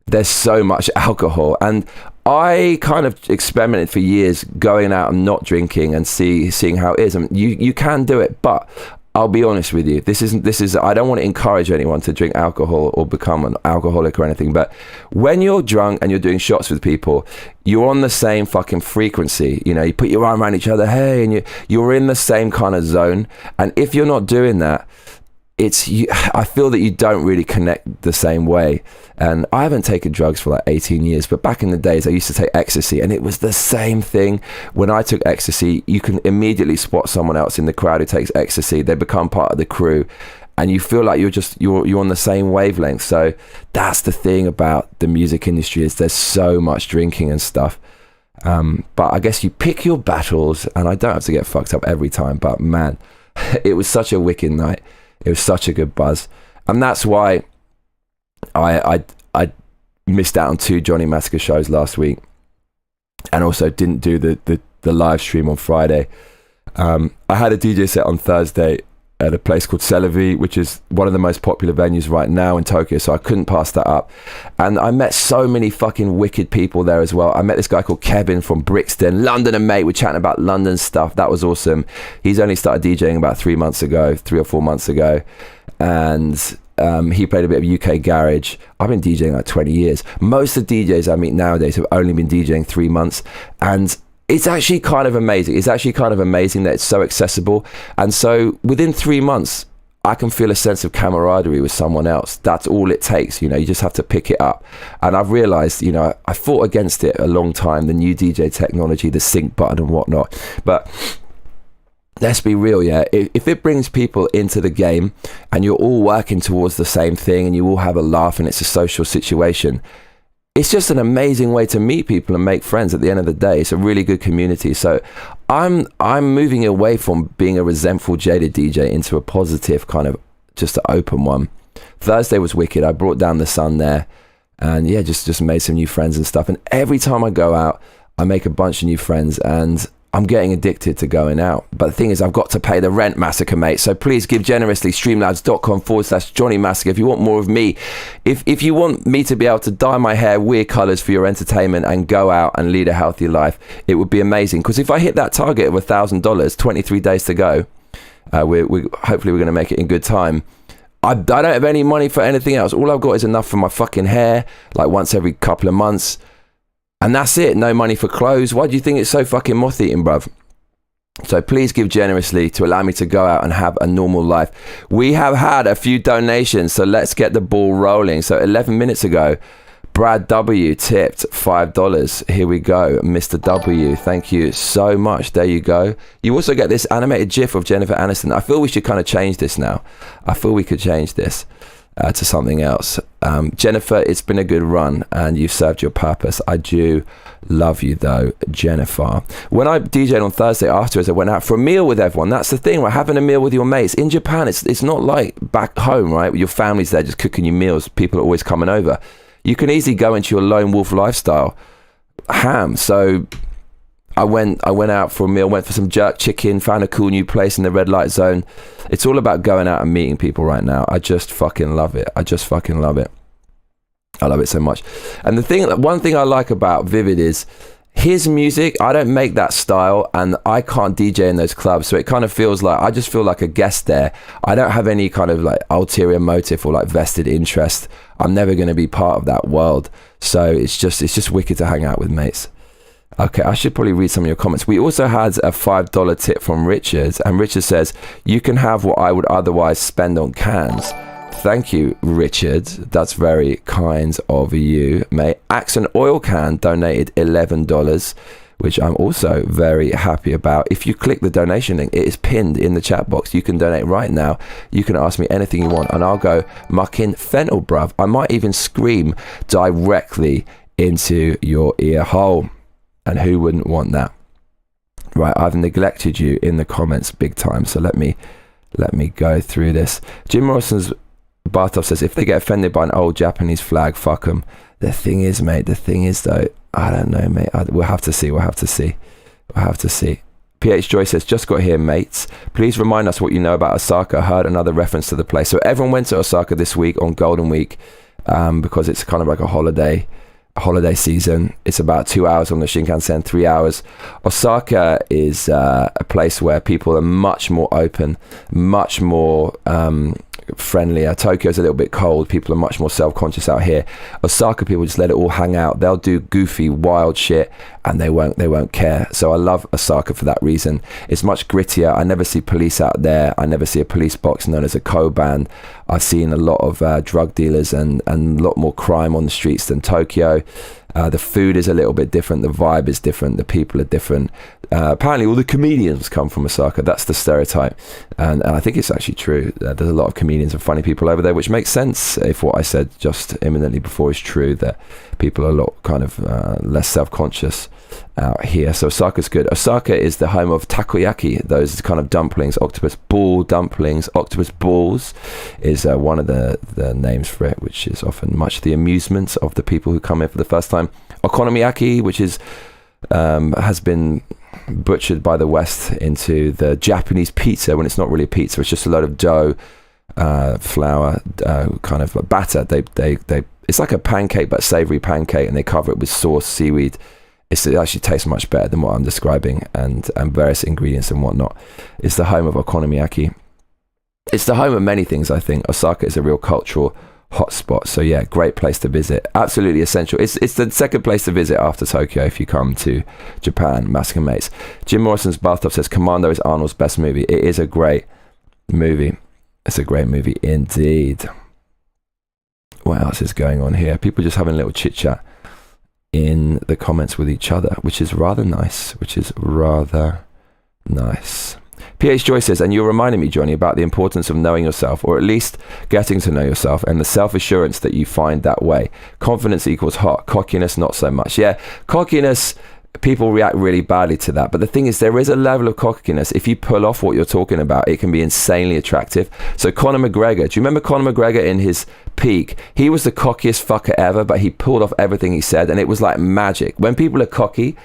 there's so much alcohol, and I kind of experimented for years going out and not drinking and seeing how it is. And you can do it, but I'll be honest with you, this is I don't want to encourage anyone to drink alcohol or become an alcoholic or anything, but when you're drunk and you're doing shots with people, you're on the same fucking frequency. You know, you put your arm around each other, hey, and you're in the same kind of zone. And if you're not doing that, I feel that you don't really connect the same way. And I haven't taken drugs for like 18 years, but back in the days I used to take ecstasy, and it was the same thing. When I took ecstasy, you can immediately spot someone else in the crowd who takes ecstasy. They become part of the crew, and you feel like you're on the same wavelength. So that's the thing about the music industry, is there's so much drinking and stuff. But I guess you pick your battles, and I don't have to get fucked up every time, but man, It was such a wicked night. It was such a good buzz. And that's why I missed out on 2 Johnny Massacre shows last week, and also didn't do the live stream on Friday. I had a DJ set on Thursday at a place called Celavi, which is one of the most popular venues right now in Tokyo, so I couldn't pass that up. And I met so many fucking wicked people there as well. I met this guy called Kevin from Brixton, London and mate. We're chatting about London stuff. That was awesome. He's only started DJing about 3 or 4 months ago, and he played a bit of UK garage. I've been DJing like 20 years. Most of the DJs I meet nowadays have only been DJing 3 months, and it's actually kind of amazing. It's actually kind of amazing that it's so accessible. And so within 3 months, I can feel a sense of camaraderie with someone else. That's all it takes. You know, you just have to pick it up. And I've realized, you know, I fought against it a long time, the new DJ technology, the sync button and whatnot. But let's be real, yeah. If it brings people into the game and you're all working towards the same thing and you all have a laugh and it's a social situation, it's just an amazing way to meet people and make friends. At the end of the day, it's a really good community. So I'm moving away from being a resentful, jaded DJ into a positive kind of just an open one. Thursday was wicked. I brought down the sun there, and yeah, just made some new friends and stuff. And every time I go out, I make a bunch of new friends, and I'm getting addicted to going out. But the thing is, I've got to pay the rent, Massacre Mate. So please give generously, streamlabs.com/Johnny Massacre if you want more of me. If you want me to be able to dye my hair weird colours for your entertainment and go out and lead a healthy life, it would be amazing. Because if I hit that target of $1,000, 23 days to go, hopefully we're going to make it in good time. I don't have any money for anything else. All I've got is enough for my fucking hair, like once every couple of months. And that's it. No money for clothes. Why do you think it's so fucking moth-eating, bruv? So please give generously to allow me to go out and have a normal life. We have had a few donations, so let's get the ball rolling. So 11 minutes ago, Brad W tipped $5. Here we go, Mr. W. Thank you so much. There you go. You also get this animated GIF of Jennifer Aniston. I feel we should kind of change this now. I feel we could change this to something else. Jennifer, it's been a good run and you've served your purpose. I do love you though, Jennifer. When I DJed on Thursday afterwards, I went out for a meal with everyone. That's the thing, right? Having a meal with your mates. In Japan, it's not like back home, right? Your family's there just cooking you meals. People are always coming over. You can easily go into your lone wolf lifestyle. So I went out for a meal, went for some jerk chicken, found a cool new place in the red light zone. It's all about going out and meeting people right now. I just fucking love it. I love it so much. And one thing I like about Vivid is his music. I don't make that style and I can't DJ in those clubs. So it kind of feels like, I just feel like a guest there. I don't have any kind of like ulterior motive or like vested interest. I'm never going to be part of that world. So it's just wicked to hang out with mates. Okay, I should probably read some of your comments. We also had a $5 tip from Richard, and Richard says, you can have what I would otherwise spend on cans. Thank you, Richard. That's very kind of you, mate. Axe and Oil Can donated $11, which I'm also very happy about. If you click the donation link, it is pinned in the chat box. You can donate right now. You can ask me anything you want, and I'll go mucking fennel, bruv. I might even scream directly into your ear hole. And who wouldn't want that? Right, I've neglected you in the comments big time. So let me go through this. Jim Morrison's Bartov says, if they get offended by an old Japanese flag, fuck them. The thing is, though, I don't know, mate. We'll have to see. PH Joy says, just got here, mates. Please remind us what you know about Osaka. I heard another reference to the place. So everyone went to Osaka this week on Golden Week because it's kind of like a holiday season. It's about 2 hours on the Shinkansen, 3 hours. Osaka is a place where people are much more open, much more friendlier. Tokyo's a little bit cold. People are much more self-conscious out here. Osaka people just let it all hang out. They'll do goofy, wild shit and they won't care. So I love Osaka for that reason. It's much grittier. I never see police out there. I never see a police box known as a Koban. I've seen a lot of drug dealers and a lot more crime on the streets than Tokyo. The food is a little bit different. The vibe is different. The people are different. Apparently, all the comedians come from Osaka. That's the stereotype. And I think it's actually true. There's a lot of comedians and funny people over there, which makes sense if what I said just imminently before is true, that people are a lot kind of less self-conscious out here. So Osaka's good. Osaka is the home of takoyaki, those kind of dumplings, octopus ball dumplings. Octopus balls is one of the names for it, which is often much the amusement of the people who come here for the first time. Okonomiyaki, which is has been butchered by the West into the Japanese pizza, when it's not really a pizza, it's just a load of dough, flour, kind of batter. They it's like a pancake, but savory pancake, and they cover it with sauce, seaweed. It actually tastes much better than what I'm describing, and various ingredients and whatnot. It's the home of okonomiyaki. It's the home of many things, I think. Osaka is a real cultural hotspot. So yeah, great place to visit. Absolutely essential. It's the second place to visit after Tokyo if you come to Japan. MassacreMates. Jim Morrison's Bathtub says Commando is Arnold's best movie. It is a great movie. It's a great movie indeed. What else is going on here? People just having a little chit chat in the comments with each other, which is rather nice. PH Joy says, and you're reminding me, Johnny, about the importance of knowing yourself, or at least getting to know yourself, and the self-assurance that you find that way. Confidence equals hot. Cockiness, not so much. Yeah, cockiness, people react really badly to that. But the thing is, there is a level of cockiness. If you pull off what you're talking about, it can be insanely attractive. So Conor McGregor, do you remember Conor McGregor in his peak? He was the cockiest fucker ever, but he pulled off everything he said, and it was like magic. When people are cocky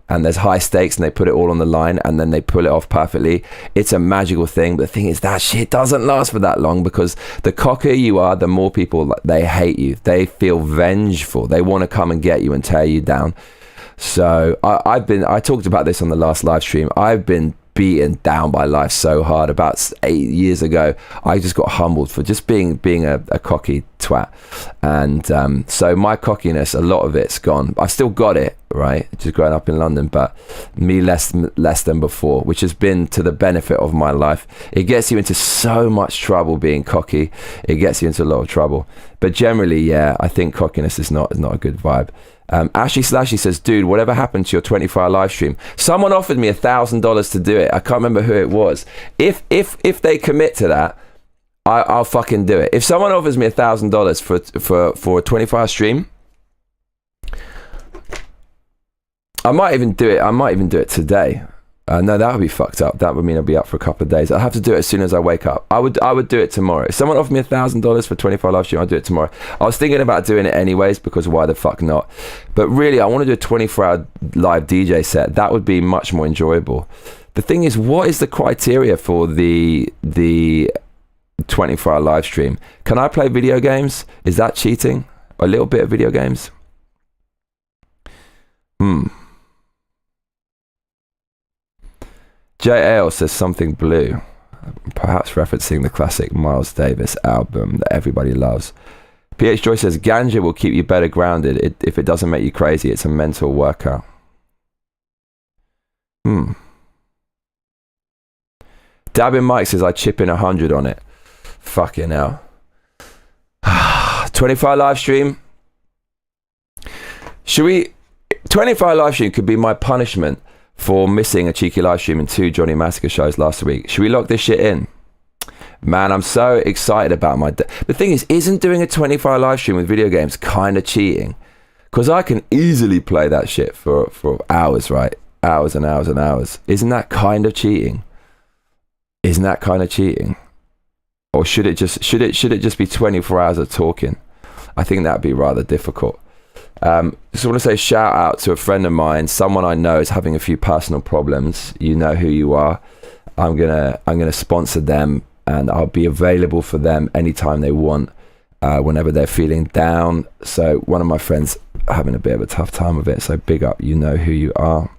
and there's high stakes and they put it all on the line and then they pull it off perfectly, it's a magical thing. But the thing is, that shit doesn't last for that long, because the cockier you are, the more people, they hate you. They feel vengeful. They want to come and get you and tear you down. So I talked about this on the last live stream. I've been beaten down by life so hard. About 8 years ago, I just got humbled for just being a cocky twat, and so my cockiness, a lot of it's gone. I've still got it, right, just growing up in London, but me less than before, which has been to the benefit of my life. It gets you into so much trouble being cocky. It gets you into a lot of trouble, but generally, yeah, I think cockiness is not a good vibe. Ashley Slashy says, dude, whatever happened to your 24-hour live stream? Someone offered me $1,000 to do it. I can't remember who it was. If they commit to that, I'll fucking do it. If someone offers me $1,000 for a 24-hour stream, I might even do it today. No, that would be fucked up. That would mean I'll be up for a couple of days. I'll have to do it as soon as I wake up. I would do it tomorrow. If someone offered me $1,000 for 24 live stream, I'll do it tomorrow. I was thinking about doing it anyways, because why the fuck not? But really, I want to do a 24-hour live DJ set. That would be much more enjoyable. The thing is, what is the criteria for the 24-hour live stream? Can I play video games? Is that cheating? A little bit of video games? J.L. says something blue, perhaps referencing the classic Miles Davis album that everybody loves. PH Joy says ganja will keep you better grounded. If it doesn't make you crazy, it's a mental workout. Dabbing Mike says I chip in 100 on it. Fucking hell. 25 live stream. Should we? 25 live stream could be my punishment for missing a cheeky live stream and 2 Johnny Massacre shows last week. Should we lock this shit in? Man, I'm so excited about my the thing is, isn't doing a 24-hour live stream with video games kind of cheating? Because I can easily play that shit for hours, right? Hours and hours and hours. Isn't that kind of cheating? Or should it just be 24 hours of talking? I think that'd be rather difficult. Just want to say shout out to a friend of mine, someone I know is having a few personal problems. You know who you are. I'm gonna sponsor them, and I'll be available for them anytime they want, whenever they're feeling down. So one of my friends having a bit of a tough time with it, so big up, you know who you are.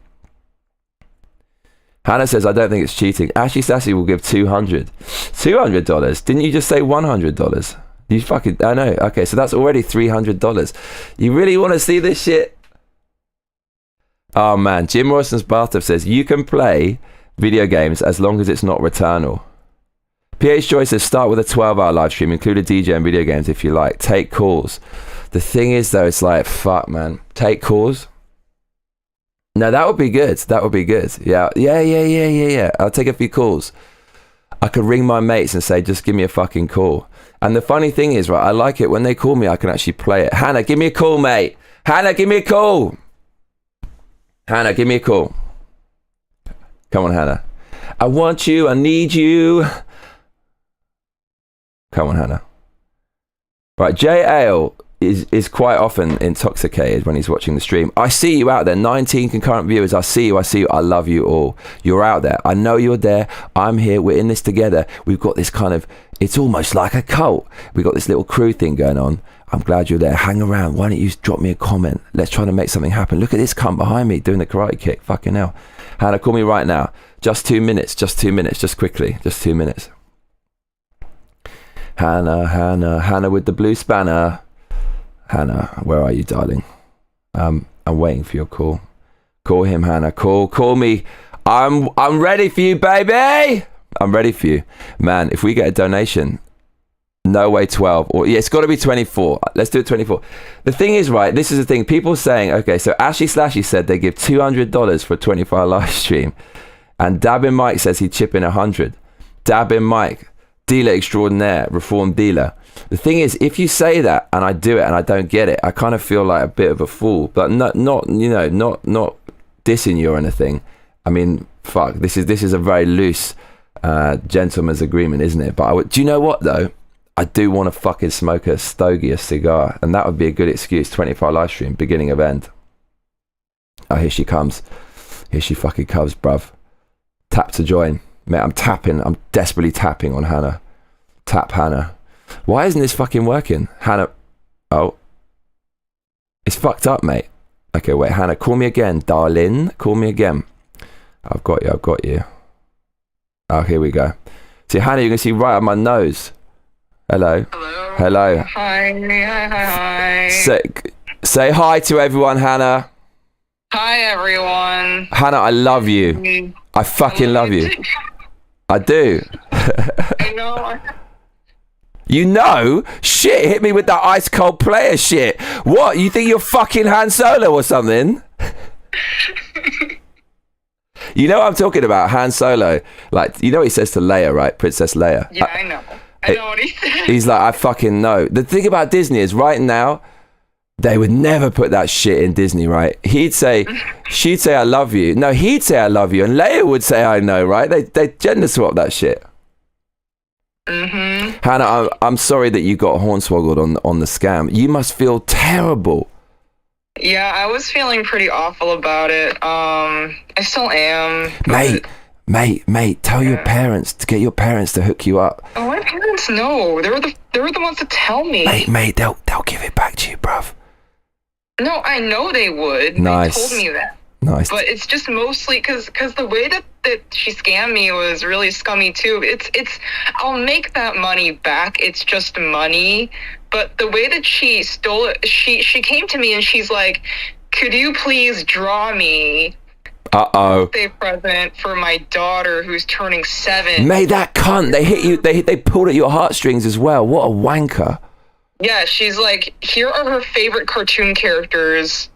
Hannah says I don't think it's cheating. Ashley Sassy will give $200. Didn't you just say $100? You fucking, I know. Okay, so that's already $300. You really want to see this shit? Oh man, Jim Morrison's Bathtub says you can play video games as long as it's not Returnal. PH Joy says start with a 12-hour live stream, include a DJ and video games if you like. Take calls. The thing is, though, it's like, fuck, man. Take calls. No, that would be good. That would be good. Yeah. I'll take a few calls. I could ring my mates and say, just give me a fucking call. And the funny thing is, right, I like it when they call me, I can actually play it. Hannah, give me a call, mate. Hannah, give me a call. Hannah, give me a call. Come on, Hannah. I want you. I need you. Come on, Hannah. Right, Jay Ale is quite often intoxicated when he's watching the stream. I see you out there. 19 concurrent viewers. I see you. I love you all. You're out there. I know you're there. I'm here. We're in this together. We've got this kind of, it's almost like a cult. We've got this little crew thing going on. I'm glad you're there. Hang around. Why don't you drop me a comment? Let's try to make something happen. Look at this cunt behind me doing the karate kick. Fucking hell. Hannah, call me right now. Just 2 minutes. Just 2 minutes. Just quickly. Just 2 minutes. Hannah with the blue spanner. Hannah, where are you, darling? I'm waiting for your call. Call him, Hannah. Call me. I'm ready for you, baby. I'm ready for you. Man, if we get a donation, no way 12. Or yeah, it's got to be 24. Let's do it 24. The thing is, right, this is the thing. People saying, okay, so Ashley Slashy said they give $200 for a 24-hour live stream. And Dabbing Mike says he'd chip in 100. Dabbing Mike, dealer extraordinaire, reform dealer. The thing is, if you say that and I do it and I don't get it, I kind of feel like a bit of a fool. But not dissing you or anything. I mean, fuck, this is a very loose gentleman's agreement, isn't it? But do you know what though? I do want to fucking smoke a stogie, a cigar, and that would be a good excuse. 24-hour live stream, beginning of end. Oh, here she comes. Here she fucking comes, bruv. Tap to join. Mate, I'm tapping. I'm desperately tapping on Hannah. Tap Hannah. Why isn't this fucking working? Hannah. Oh. It's fucked up, mate. Okay, wait, Hannah, call me again, darling. Call me again. I've got you. Oh, here we go. See, Hannah, you can see right on my nose. Hello. Hi. Say hi to everyone, Hannah. Hi, everyone. Hannah, I love you. I fucking love you. I do. I know. You know? Shit, hit me with that ice cold player shit. What? You think you're fucking Han Solo or something? You know what I'm talking about? Han Solo. Like, you know what he says to Leia, right? Princess Leia. Yeah, I know. I know what he said. He's like, I fucking know. The thing about Disney is right now, they would never put that shit in Disney, right? She'd say, I love you. No, he'd say, I love you. And Leia would say, I know, right? They gender swap that shit. Mm-hmm. Hannah, I'm sorry that you got hornswoggled on the scam. You must feel terrible. Yeah, I was feeling pretty awful about it. I still am. Mate, tell your parents to get your parents to hook you up. Oh, my parents know. They were the ones to tell me. Mate, they'll give it back to you, bruv. No, I know they would. Nice. They told me that. Nice. But it's just mostly because the way that she scammed me was really scummy too. It's I'll make that money back. It's just money. But the way that she stole it, she came to me and she's like, could you please draw me a birthday present for my daughter who's turning 7? Mate, that cunt. They hit you. They pulled at your heartstrings as well. What a wanker. Yeah, she's like, here are her favorite cartoon characters.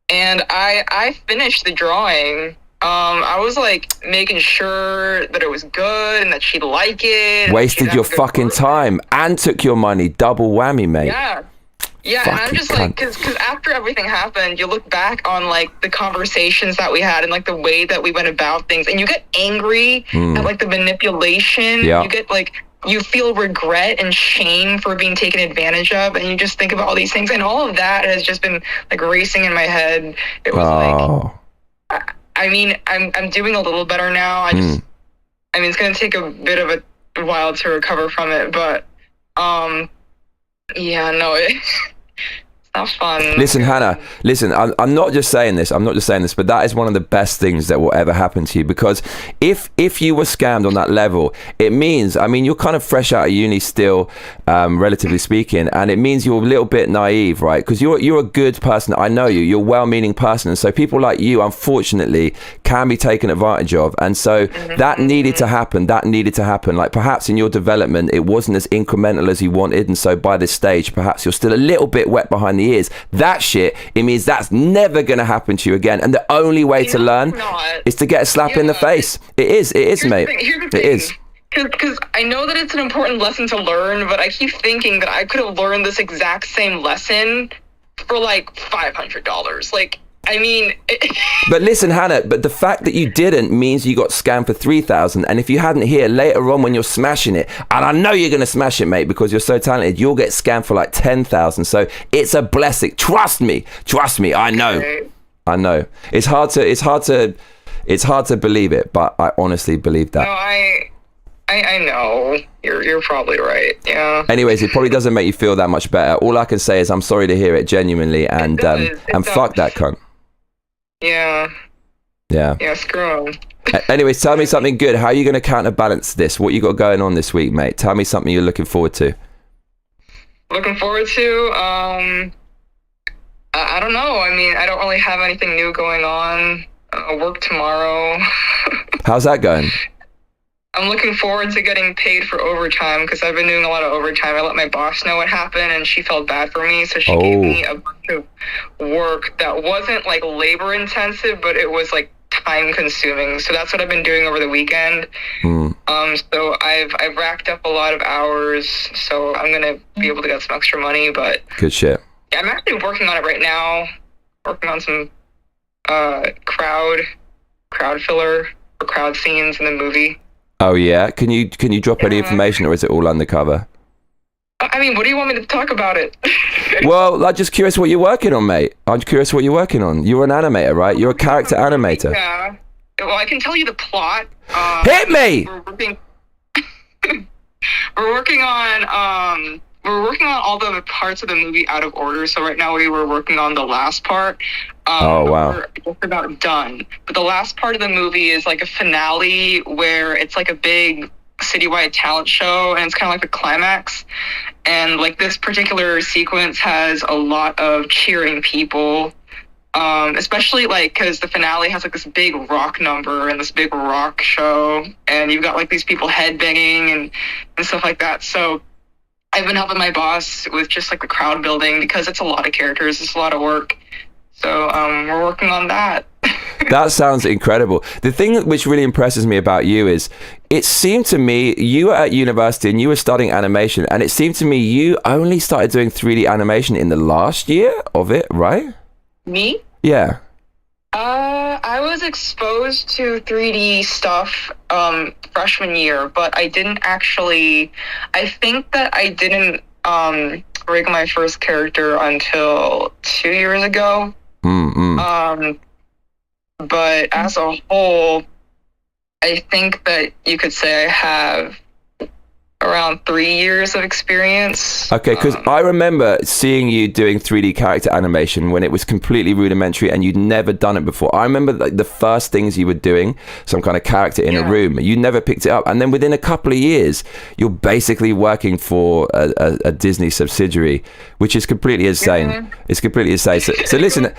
And I finished the drawing. I was like making sure that it was good and that she'd like it. Wasted your fucking time and took your money. Double whammy, mate. Yeah. Yeah, and I'm just like, because after everything happened, you look back on like the conversations that we had and like the way that we went about things, and you get angry at like the manipulation. Yeah. You get like, you feel regret and shame for being taken advantage of, and you just think about all these things, and all of that has just been like racing in my head. It was like, I mean, I'm doing a little better now. I mean, it's gonna take a bit of a while to recover from it, but yeah, no, it's not fun. Listen, Hannah, I'm not just saying this, but that is one of the best things that will ever happen to you, because if you were scammed on that level, it means, I mean, you're kind of fresh out of uni still, relatively speaking, and it means you're a little bit naive, right? Because you're a good person. I know you're a well-meaning person, and so people like you, unfortunately, can be taken advantage of, and so that needed to happen. Like perhaps in your development, it wasn't as incremental as you wanted, and so by this stage, perhaps you're still a little bit wet behind the many years. That shit, it means that's never going to happen to you again. And the only way to learn is to get a slap in the face. It is, mate. It is. Because I know that it's an important lesson to learn, but I keep thinking that I could have learned this exact same lesson for like $500. Like, I mean... But listen, Hannah, but the fact that you didn't means you got scammed for 3,000. And if you hadn't here, later on when you're smashing it, and I know you're going to smash it, mate, because you're so talented, you'll get scammed for like 10,000. So it's a blessing. Trust me. I know. Okay. I know. It's hard to believe it, but I honestly believe that. No, I know. You're probably right. Yeah. Anyways, it probably doesn't make you feel that much better. All I can say is I'm sorry to hear it genuinely, and fuck that cunt. Yeah. Yeah. Yeah, screw him. Anyways, tell me something good. How are you going to counterbalance this? What you got going on this week, mate? Tell me something you're looking forward to. Looking forward to? I don't know. I mean, I don't really have anything new going on. Work tomorrow. How's that going? I'm looking forward to getting paid for overtime because I've been doing a lot of overtime. I let my boss know what happened and she felt bad for me. So she gave me a bunch of work that wasn't like labor intensive, but it was like time consuming. So that's what I've been doing over the weekend. So I've racked up a lot of hours. So I'm going to be able to get some extra money, but good shit. Yeah, I'm actually working on it right now. Working on some crowd filler or crowd scenes in the movie. Oh yeah, can you drop any information, or is it all undercover? I mean, what do you want me to talk about it? Well, I'm just curious what you're working on, mate. I'm curious what you're working on. You're an animator, right? You're a character animator. Yeah. Well, I can tell you the plot. Hit me! We're working on all the parts of the movie out of order. So right now we were working on the last part. Oh, wow. We're just about done. But the last part of the movie is like a finale where it's like a big citywide talent show and it's kind of like the climax. And like this particular sequence has a lot of cheering people, especially like because the finale has like this big rock number and this big rock show. And you've got like these people headbanging and stuff like that. So I've been helping my boss with just like the crowd building because it's a lot of characters. It's a lot of work. So we're working on that. That sounds incredible. The thing which really impresses me about you is it seemed to me you were at university and you were studying animation, and it seemed to me you only started doing 3D animation in the last year of it, right? Me? Yeah. I was exposed to 3D stuff freshman year, but I didn't actually... I think that I didn't rig my first character until 2 years ago. But as a whole, I think that you could say I have around 3 years of experience. Okay, because I remember seeing you doing 3D character animation when it was completely rudimentary and you'd never done it before. I remember like the first things you were doing, some kind of character in a room. You never picked it up. And then within a couple of years, you're basically working for a Disney subsidiary, which is completely insane. It's completely insane. So listen...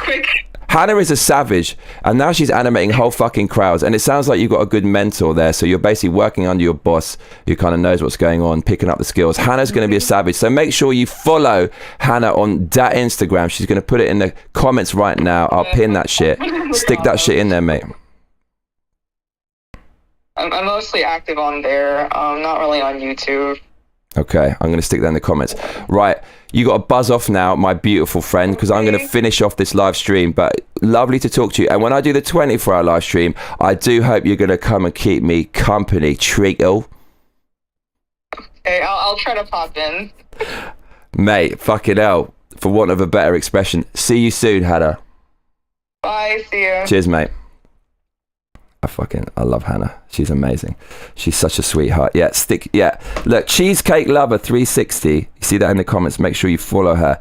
Hannah is a savage, and now she's animating whole fucking crowds, and it sounds like you've got a good mentor there, so you're basically working under your boss who kind of knows what's going on, picking up the skills. Hannah's going to be a savage, so make sure you follow Hannah on that Instagram. She's going to put it in the comments right now. I'll pin that shit. Stick that shit in there, mate. I'm mostly active on there, not really on YouTube. Okay, I'm going to stick that in the comments. Right, you got to buzz off now, my beautiful friend, because I'm going to finish off this live stream. But lovely to talk to you. And when I do the 24-hour live stream, I do hope you're going to come and keep me company, Treacle. Okay, I'll try to pop in. Mate, fucking hell, for want of a better expression. See you soon, Hannah. Bye, see you. Cheers, mate. I love Hannah. She's amazing. She's such a sweetheart. Yeah, look, Cheesecake Lover 360. You see that in the comments. Make sure you follow her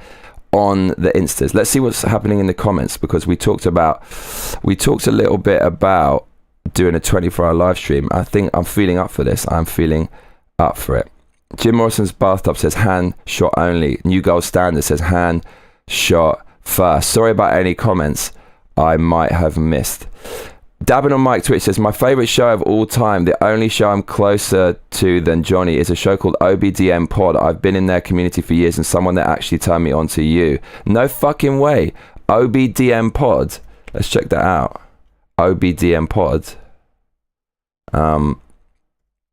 on the Instas. Let's see what's happening in the comments, because we talked a little bit about doing a 24-hour live stream. I think I'm feeling up for this. I'm feeling up for it. Jim Morrison's bathtub says hand shot only. New Gold Standard says hand shot first. Sorry about any comments I might have missed. Dabbing on Mike Twitch says, my favorite show of all time, the only show I'm closer to than Johnny, is a show called OBDM Pod. I've been in their community for years and someone that actually turned me on to you. No fucking way. OBDM Pod. Let's check that out. OBDM Pod.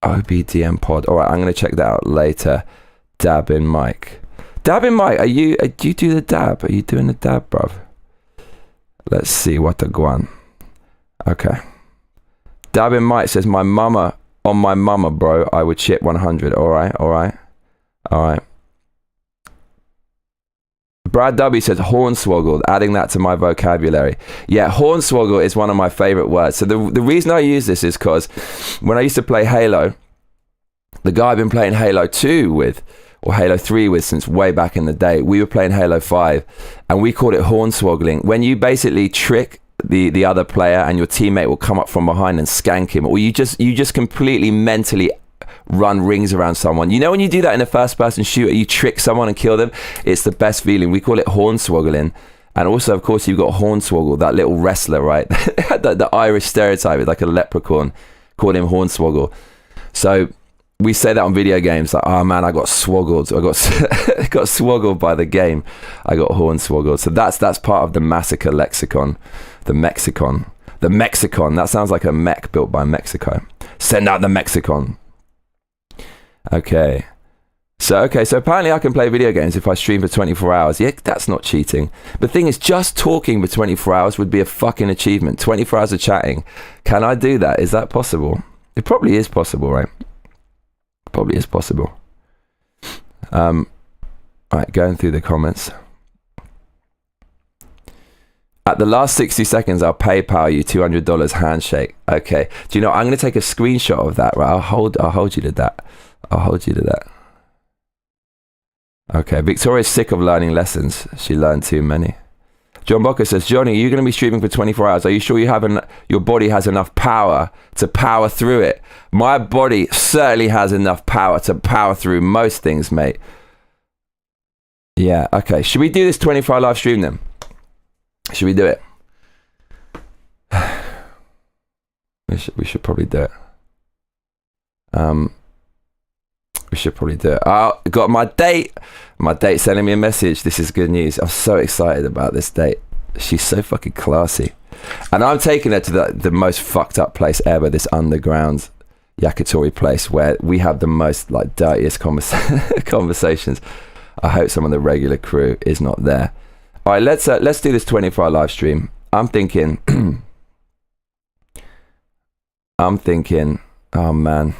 OBDM Pod. All right, I'm going to check that out later. Dabbing Mike. Dabbing Mike, do you do the dab? Are you doing the dab, bruv? Let's see what the guan. Okay. Dabbing Mike says, my mama, bro, I would shit 100. All right. Brad W says, hornswoggled, adding that to my vocabulary. Yeah, hornswoggle is one of my favorite words. So the reason I use this is because when I used to play Halo, the guy I've been playing Halo 2 with, or Halo 3 with since way back in the day, we were playing Halo 5, and we called it hornswoggling. When you basically trick the other player and your teammate will come up from behind and skank him, or you just completely mentally run rings around someone. You know when you do that in a first person shooter, you trick someone and kill them? It's the best feeling. We call it hornswoggling. And also, of course, you've got Hornswoggle, that little wrestler, right? the Irish stereotype is like a leprechaun, called him Hornswoggle. So we say that on video games, like, oh man, I got swoggled. I got swoggled by the game. I got hornswoggled. So that's part of the Massacre lexicon. The Mexicon. That sounds like a mech built by Mexico. Send out the Mexicon. Okay. So apparently I can play video games if I stream for 24 hours. Yeah, that's not cheating. The thing is, just talking for 24 hours would be a fucking achievement. 24 hours of chatting. Can I do that? Is that possible? It probably is possible, right? Probably is possible. Alright, going through the comments. At the last 60 seconds, I'll PayPal you $200 handshake. Okay. Do you know, I'm going to take a screenshot of that, right? I'll hold you to that. Okay. Victoria's sick of learning lessons. She learned too many. John Bocker says, Johnny, you're going to be streaming for 24 hours. Are you sure your body has enough power to power through it? My body certainly has enough power to power through most things, mate. Yeah, okay. Should we do this 24-hour live stream then? Should we do it? We should probably do it. We should probably do it. Oh, got my date. My date sending me a message. This is good news. I'm so excited about this date. She's so fucking classy. And I'm taking her to the most fucked up place ever, this underground yakitori place where we have the most like dirtiest conversations. I hope some of the regular crew is not there. All right, let's do this 24-hour live stream. I'm thinking, oh man,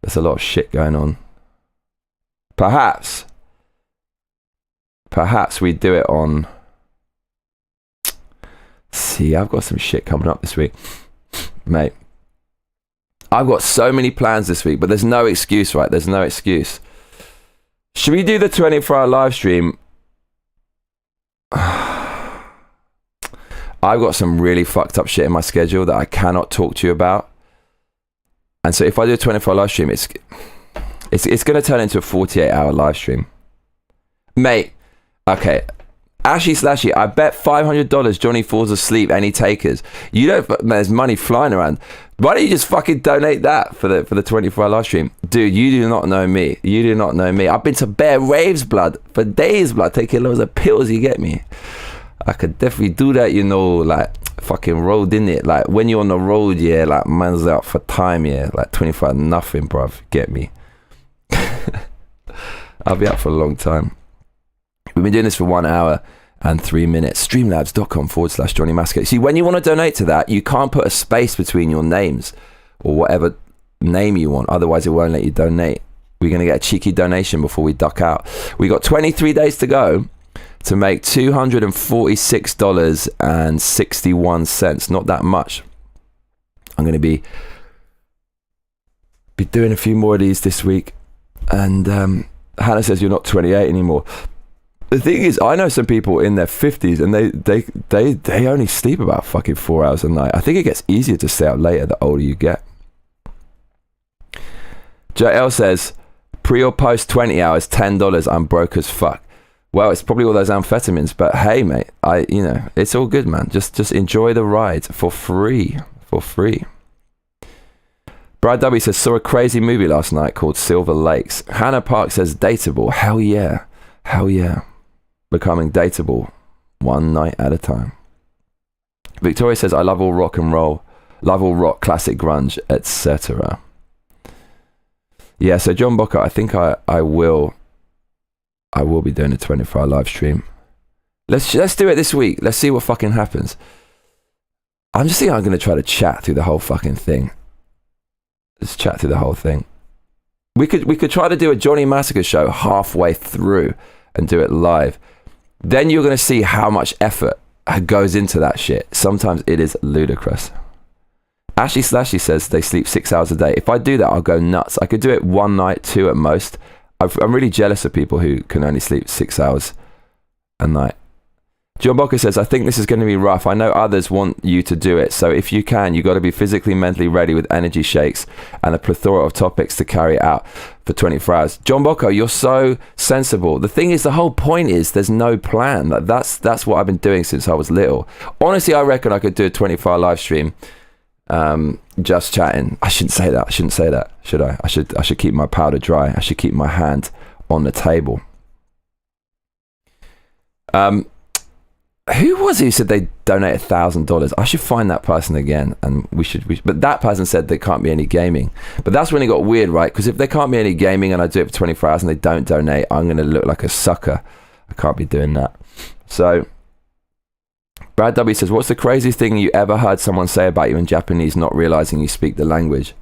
there's a lot of shit going on. Perhaps we do it on. See, I've got some shit coming up this week, mate. I've got so many plans this week, but there's no excuse, right? There's no excuse. Should we do the 24-hour live stream? I've got some really fucked up shit in my schedule that I cannot talk to you about. And so if I do a 24-hour live stream, it's going to turn into a 48-hour live stream. Mate, okay. Ashy Slashy, I bet $500 Johnny falls asleep. Any takers? You don't. There's money flying around. Why don't you just fucking donate that for the 24-hour live stream, dude? You do not know me. I've been to bare raves, blood, for days, blood, taking loads of pills. You get me? I could definitely do that. You know, like fucking road in it. Like when you're on the road, yeah, like man's out for time, yeah, like 24 nothing, bruv. Get me? I'll be out for a long time. We've been doing this for 1 hour and 3 minutes. Streamlabs.com/Johnny Massacre. See, when you want to donate to that, you can't put a space between your names or whatever name you want. Otherwise, it won't let you donate. We're going to get a cheeky donation before we duck out. We got 23 days to go to make $246.61. Not that much. I'm going to be doing a few more of these this week. And Hannah says you're not 28 anymore. The thing is, I know some people in their 50s and they only sleep about fucking 4 hours a night. I think it gets easier to stay up later the older you get. JL says, pre or post 20 hours, $10. I'm broke as fuck. Well, it's probably all those amphetamines, but hey, mate, it's all good, man. Just enjoy the ride for free. Brad W says, saw a crazy movie last night called Silver Lakes. Hannah Park says, Datable. Hell yeah. Becoming Datable one night at a time. Victoria says, I love all rock and roll. Love all rock, classic grunge, etc. Yeah, so John Booker, I think I will be doing a 24-hour live stream. Let's do it this week. Let's see what fucking happens. I'm just thinking I'm going to try to chat through the whole fucking thing. Let's chat through the whole thing. We could try to do a Johnny Massacre show halfway through and do it live. Then you're going to see how much effort goes into that shit. Sometimes it is ludicrous. Ashley Slashy says they sleep 6 hours a day. If I do that, I'll go nuts. I could do it one night, 2 at most. I'm really jealous of people who can only sleep 6 hours a night. John Bocker says, I think this is going to be rough. I know others want you to do it. So if you can, you got to be physically, mentally ready with energy shakes and a plethora of topics to carry out for 24 hours. John Bocco, you're so sensible. The thing is, the whole point is there's no plan. That's what I've been doing since I was little. Honestly, I reckon I could do a 24-hour live stream just chatting. I shouldn't say that, should I? I should keep my powder dry. I should keep my hand on the table. Who was it who said they donate $1,000? I should find that person again, and we should. But that person said there can't be any gaming. But that's when it got weird, right? Because if there can't be any gaming and I do it for 24 hours and they don't donate, I'm going to look like a sucker. I can't be doing that. So Brad W says, what's the craziest thing you ever heard someone say about you in Japanese, not realizing you speak the language?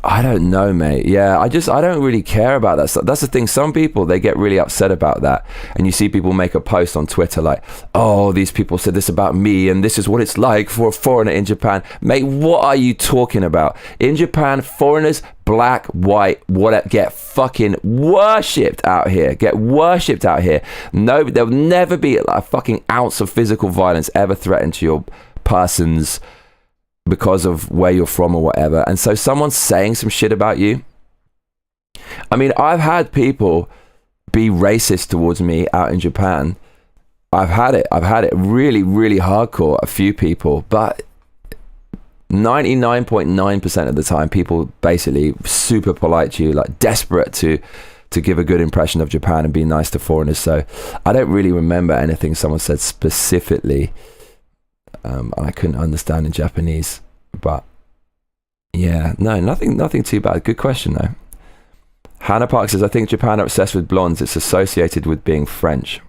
I don't know, mate. Yeah, I don't really care about that stuff. That's the thing. Some people, they get really upset about that. And you see people make a post on Twitter like, oh, these people said this about me and this is what it's like for a foreigner in Japan. Mate, what are you talking about? In Japan, foreigners, black, white, whatever, get fucking worshipped out here. No, there'll never be a fucking ounce of physical violence ever threatened to your persons because of where you're from or whatever. And so someone's saying some shit about you. I mean, I've had people be racist towards me out in Japan. I've had it really, really hardcore, a few people, but 99.9% of the time, people basically super polite to you, like desperate to give a good impression of Japan and be nice to foreigners. So I don't really remember anything someone said specifically. I couldn't understand in Japanese, but yeah, no, nothing too bad. Good question though. Hannah Park says, I think Japan are obsessed with blondes. It's associated with being French.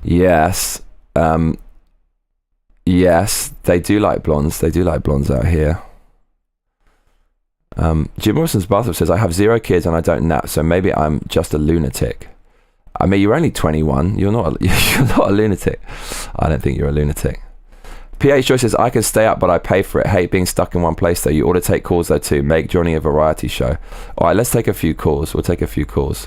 Yes. Yes, they do like blondes. They do like blondes out here. Jim Morrison's bathroom says, I have 0 kids and I don't nap, so maybe I'm just a lunatic. I mean, you're only 21. You're not a lunatic. I don't think you're a lunatic. PH Joy says, I can stay up, but I pay for it. Hate being stuck in one place, though. You ought to take calls, though, too. Make Johnny a variety show. All right, let's take a few calls. We'll take a few calls.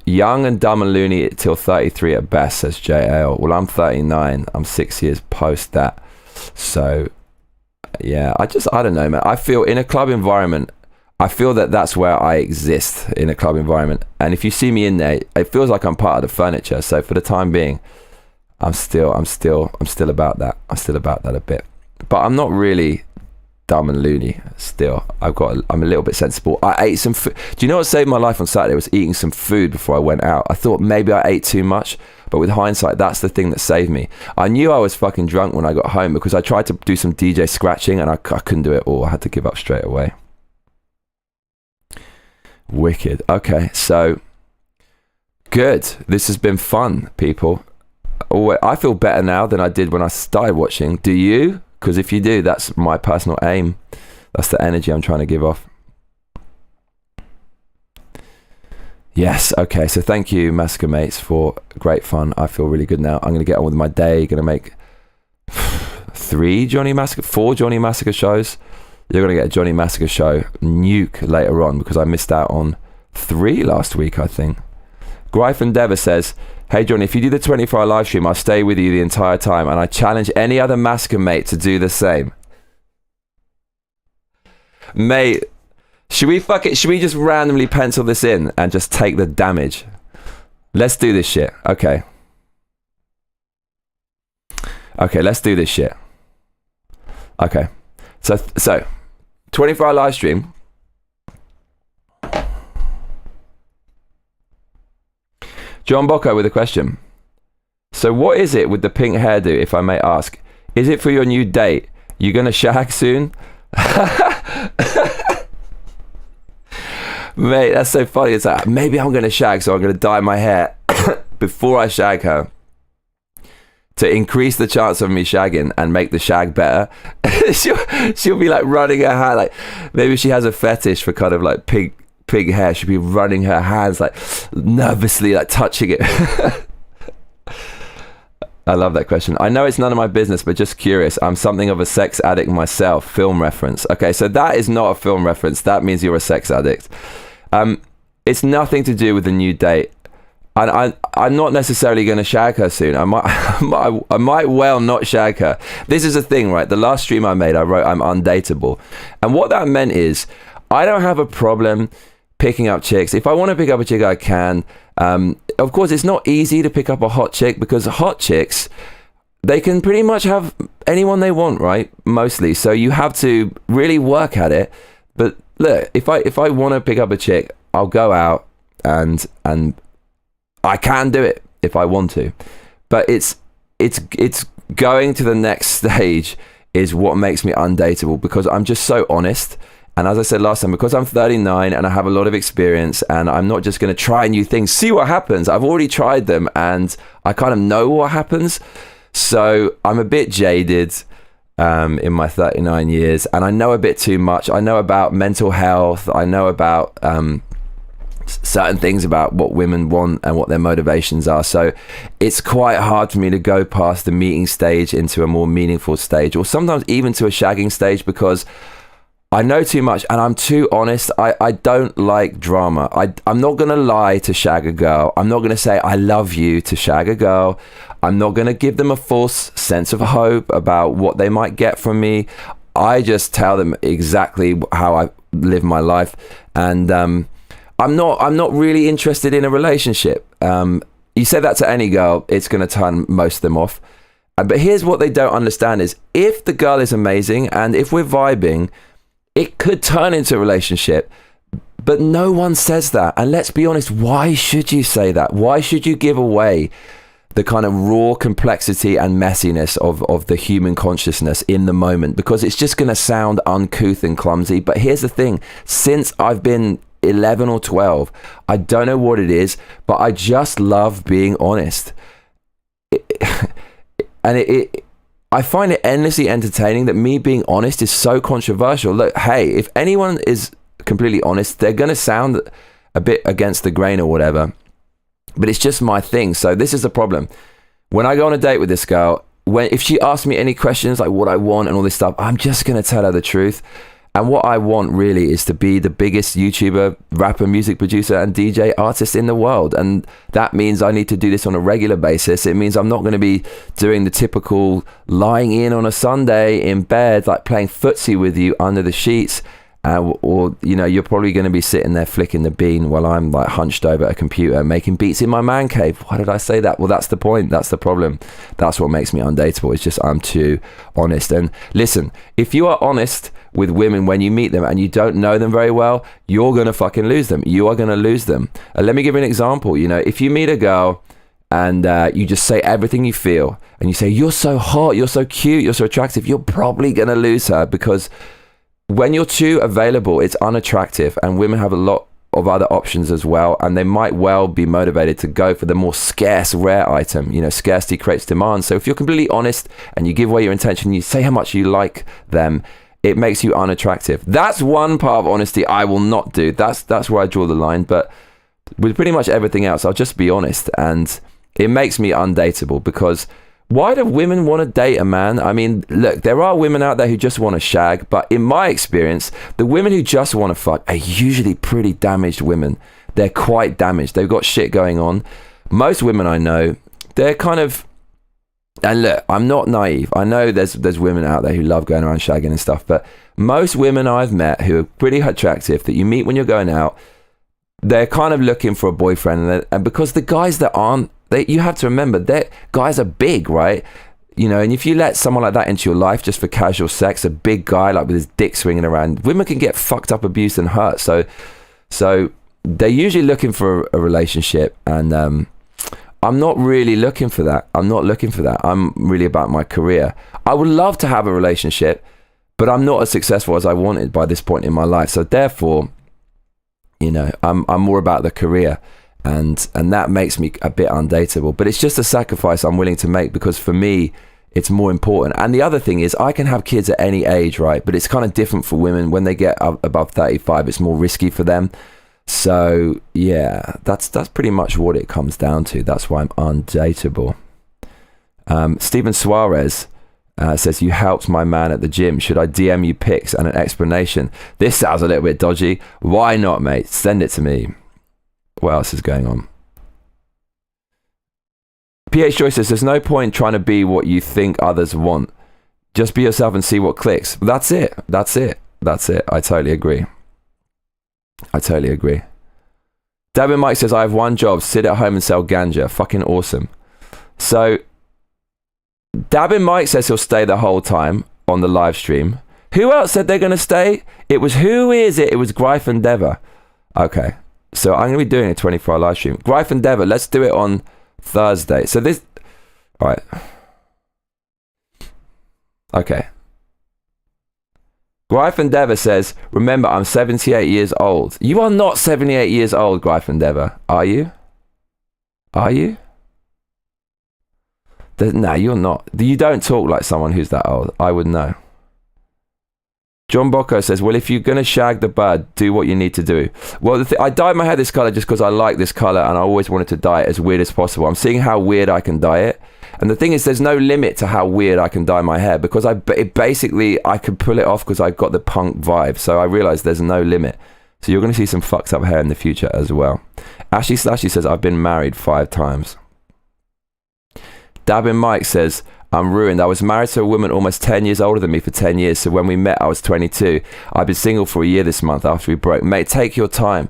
Young and dumb and loony till 33 at best, says JL. Well, I'm 39. I'm 6 years post that. So, yeah, I don't know, man. I feel in a club environment, I feel that that's where I exist, in a club environment. And if you see me in there, it feels like I'm part of the furniture. So for the time being, I'm still about that. I'm still about that a bit. But I'm not really dumb and loony still. I'm a little bit sensible. I ate some food. Do you know what saved my life on Saturday? Was eating some food before I went out. I thought maybe I ate too much. But with hindsight, that's the thing that saved me. I knew I was fucking drunk when I got home because I tried to do some DJ scratching and I couldn't do it all. I had to give up straight away. Wicked. Okay, so good. This has been fun, people. I feel better now than I did when I started watching. Do you? Because if you do, that's my personal aim. That's the energy I'm trying to give off. Yes, okay. So thank you, MassacreMates, for great fun. I feel really good now. I'm going to get on with my day. Going to make 4 Johnny Massacre shows. You're going to get a Johnny Massacre show nuke later on because I missed out on 3 last week, I think. Greif Endeavour says, hey Johnny, if you do the 24-hour live stream, I'll stay with you the entire time and I challenge any other Massacre mate to do the same. Mate, Should we just randomly pencil this in and just take the damage? Let's do this shit. Okay, let's do this shit. Okay, so 24-hour live stream. John Bocco with a question. So what is it with the pink hairdo, if I may ask? Is it for your new date? You gonna shag soon? Mate, that's so funny. It's like, maybe I'm gonna shag, so I'm gonna dye my hair before I shag her to increase the chance of me shagging and make the shag better. she'll be like running her hair, like maybe she has a fetish for kind of like pink hair. She'll be running her hands like nervously, like touching it. I love that question. I know it's none of my business, but just curious. I'm something of a sex addict myself. Film reference. Okay, so that is not a film reference. That means you're a sex addict. It's nothing to do with the new date. And I'm not necessarily going to shag her soon. I might well not shag her. This is a thing, right? The last stream I made, I wrote I'm undateable. And what that meant is I don't have a problem picking up chicks. If I want to pick up a chick, I can. Of course, it's not easy to pick up a hot chick because hot chicks, they can pretty much have anyone they want, right? Mostly. So you have to really work at it. But look, if I want to pick up a chick, I'll go out and I can do it if I want to. But it's going to the next stage is what makes me undateable, because I'm just so honest. And as I said last time, because I'm 39 and I have a lot of experience and I'm not just going to try new things, see what happens. I've already tried them and I kind of know what happens. So I'm a bit jaded in my 39 years and I know a bit too much. I know about mental health. I know about certain things about what women want and what their motivations are. So it's quite hard for me to go past the meeting stage into a more meaningful stage, or sometimes even to a shagging stage, because I know too much and I'm too honest. I don't like drama. I'm not going to lie to shag a girl. I'm not going to say I love you to shag a girl. I'm not going to give them a false sense of hope about what they might get from me. I just tell them exactly how I live my life. And I'm not really interested in a relationship. You say that to any girl, it's going to turn most of them off. But here's what they don't understand is if the girl is amazing and if we're vibing, it could turn into a relationship, but no one says that. And let's be honest, why should you say that? Why should you give away the kind of raw complexity and messiness of the human consciousness in the moment? Because it's just going to sound uncouth and clumsy. But here's the thing, since I've been 11 or 12, I don't know what it is, but I just love being honest. I find it endlessly entertaining that me being honest is so controversial. Look, hey, if anyone is completely honest, they're going to sound a bit against the grain or whatever, but it's just my thing. So this is the problem. When I go on a date with this girl, if she asks me any questions like what I want and all this stuff, I'm just going to tell her the truth. And what I want really is to be the biggest YouTuber, rapper, music producer, and DJ artist in the world. And that means I need to do this on a regular basis. It means I'm not going to be doing the typical lying in on a Sunday in bed, like playing footsie with you under the sheets. Or, you know, you're probably going to be sitting there flicking the bean while I'm like hunched over a computer making beats in my man cave. Why did I say that? Well, that's the point. That's the problem. That's what makes me undateable. It's just I'm too honest. And listen, if you are honest with women when you meet them and you don't know them very well, you're going to fucking lose them. You are going to lose them. Let me give you an example. You know, if you meet a girl and you just say everything you feel and you say, you're so hot, you're so cute, you're so attractive, you're probably going to lose her, because when you're too available, it's unattractive, and women have a lot of other options as well, and they might well be motivated to go for the more scarce, rare item. You know, scarcity creates demand. So if you're completely honest and you give away your intention, you say how much you like them, it makes you unattractive. That's one part of honesty I will not do. That's where I draw the line. But with pretty much everything else, I'll just be honest, and it makes me undateable. Because why do women want to date a man? I mean, look, there are women out there who just want to shag, but in my experience, the women who just want to fuck are usually pretty damaged women. They're quite damaged. They've got shit going on. Most women I know, they're kind of And look, I'm not naive. I know there's women out there who love going around shagging and stuff, but most women I've met who are pretty attractive that you meet when you're going out, they're kind of looking for a boyfriend, and because the guys that aren't, you have to remember that guys are big, right? You know, and if you let someone like that into your life just for casual sex, a big guy like with his dick swinging around, women can get fucked up, abused, and hurt. So they're usually looking for a relationship, and I'm not really looking for that. I'm really about my career. I would love to have a relationship, but I'm not as successful as I wanted by this point in my life. So therefore, you know, I'm more about the career, and that makes me a bit undateable. But it's just a sacrifice I'm willing to make, because for me, it's more important. And the other thing is, I can have kids at any age, right? But it's kind of different for women. When they get above 35, it's more risky for them. So yeah, that's pretty much what it comes down to. That's why I'm undateable. Steven Suarez says, you helped my man at the gym. Should I DM you pics and an explanation? This sounds a little bit dodgy. Why not, mate? Send it to me. What else is going on? PH Joyce says, there's no point trying to be what you think others want. Just be yourself and see what clicks. That's it. I totally agree. Dabin Mike says, I have one job, sit at home and sell ganja. Fucking awesome. So Dabin Mike says he'll stay the whole time on the live stream. Who else said they're going to stay? It was Greif and Deva. Okay, so I'm going to be doing a 24-hour live stream. Greif and Deva, let's do it on Thursday. So this, all right. Okay. Greif and Deva says, remember, I'm 78 years old. You are not 78 years old, Greif and Deva. Are you? No, you're not. You don't talk like someone who's that old. I would know. John Bocco says, well, if you're going to shag the bird, do what you need to do. Well, I dyed my hair this colour just because I like this colour, and I always wanted to dye it as weird as possible. I'm seeing how weird I can dye it. And the thing is, there's no limit to how weird I can dye my hair, because I could pull it off because I got the punk vibe. So I realised there's no limit. So you're going to see some fucked up hair in the future as well. Ashley Slashy says, I've been married 5 times. Dabin Mike says, I'm ruined. I was married to a woman almost 10 years older than me for 10 years. So when we met, I was 22. I've been single for a year this month after we broke. Mate, take your time.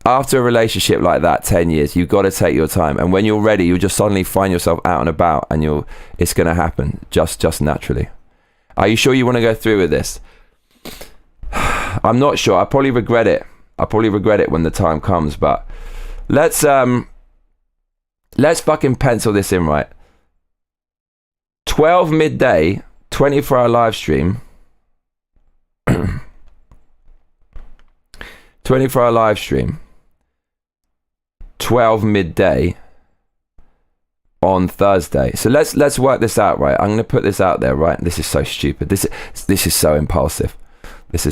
After a relationship like that, 10 years, you've got to take your time. And when you're ready, you'll just suddenly find yourself out and about, and it's going to happen just naturally. Are you sure you want to go through with this? I'm not sure. I'll probably regret it. When the time comes, but let's fucking pencil this in, right? 12 midday, 24-hour live stream. 24-hour live stream. 12 midday on Thursday. So let's work this out, right? I'm going to put this out there, right? This is so stupid. This is so impulsive. Greif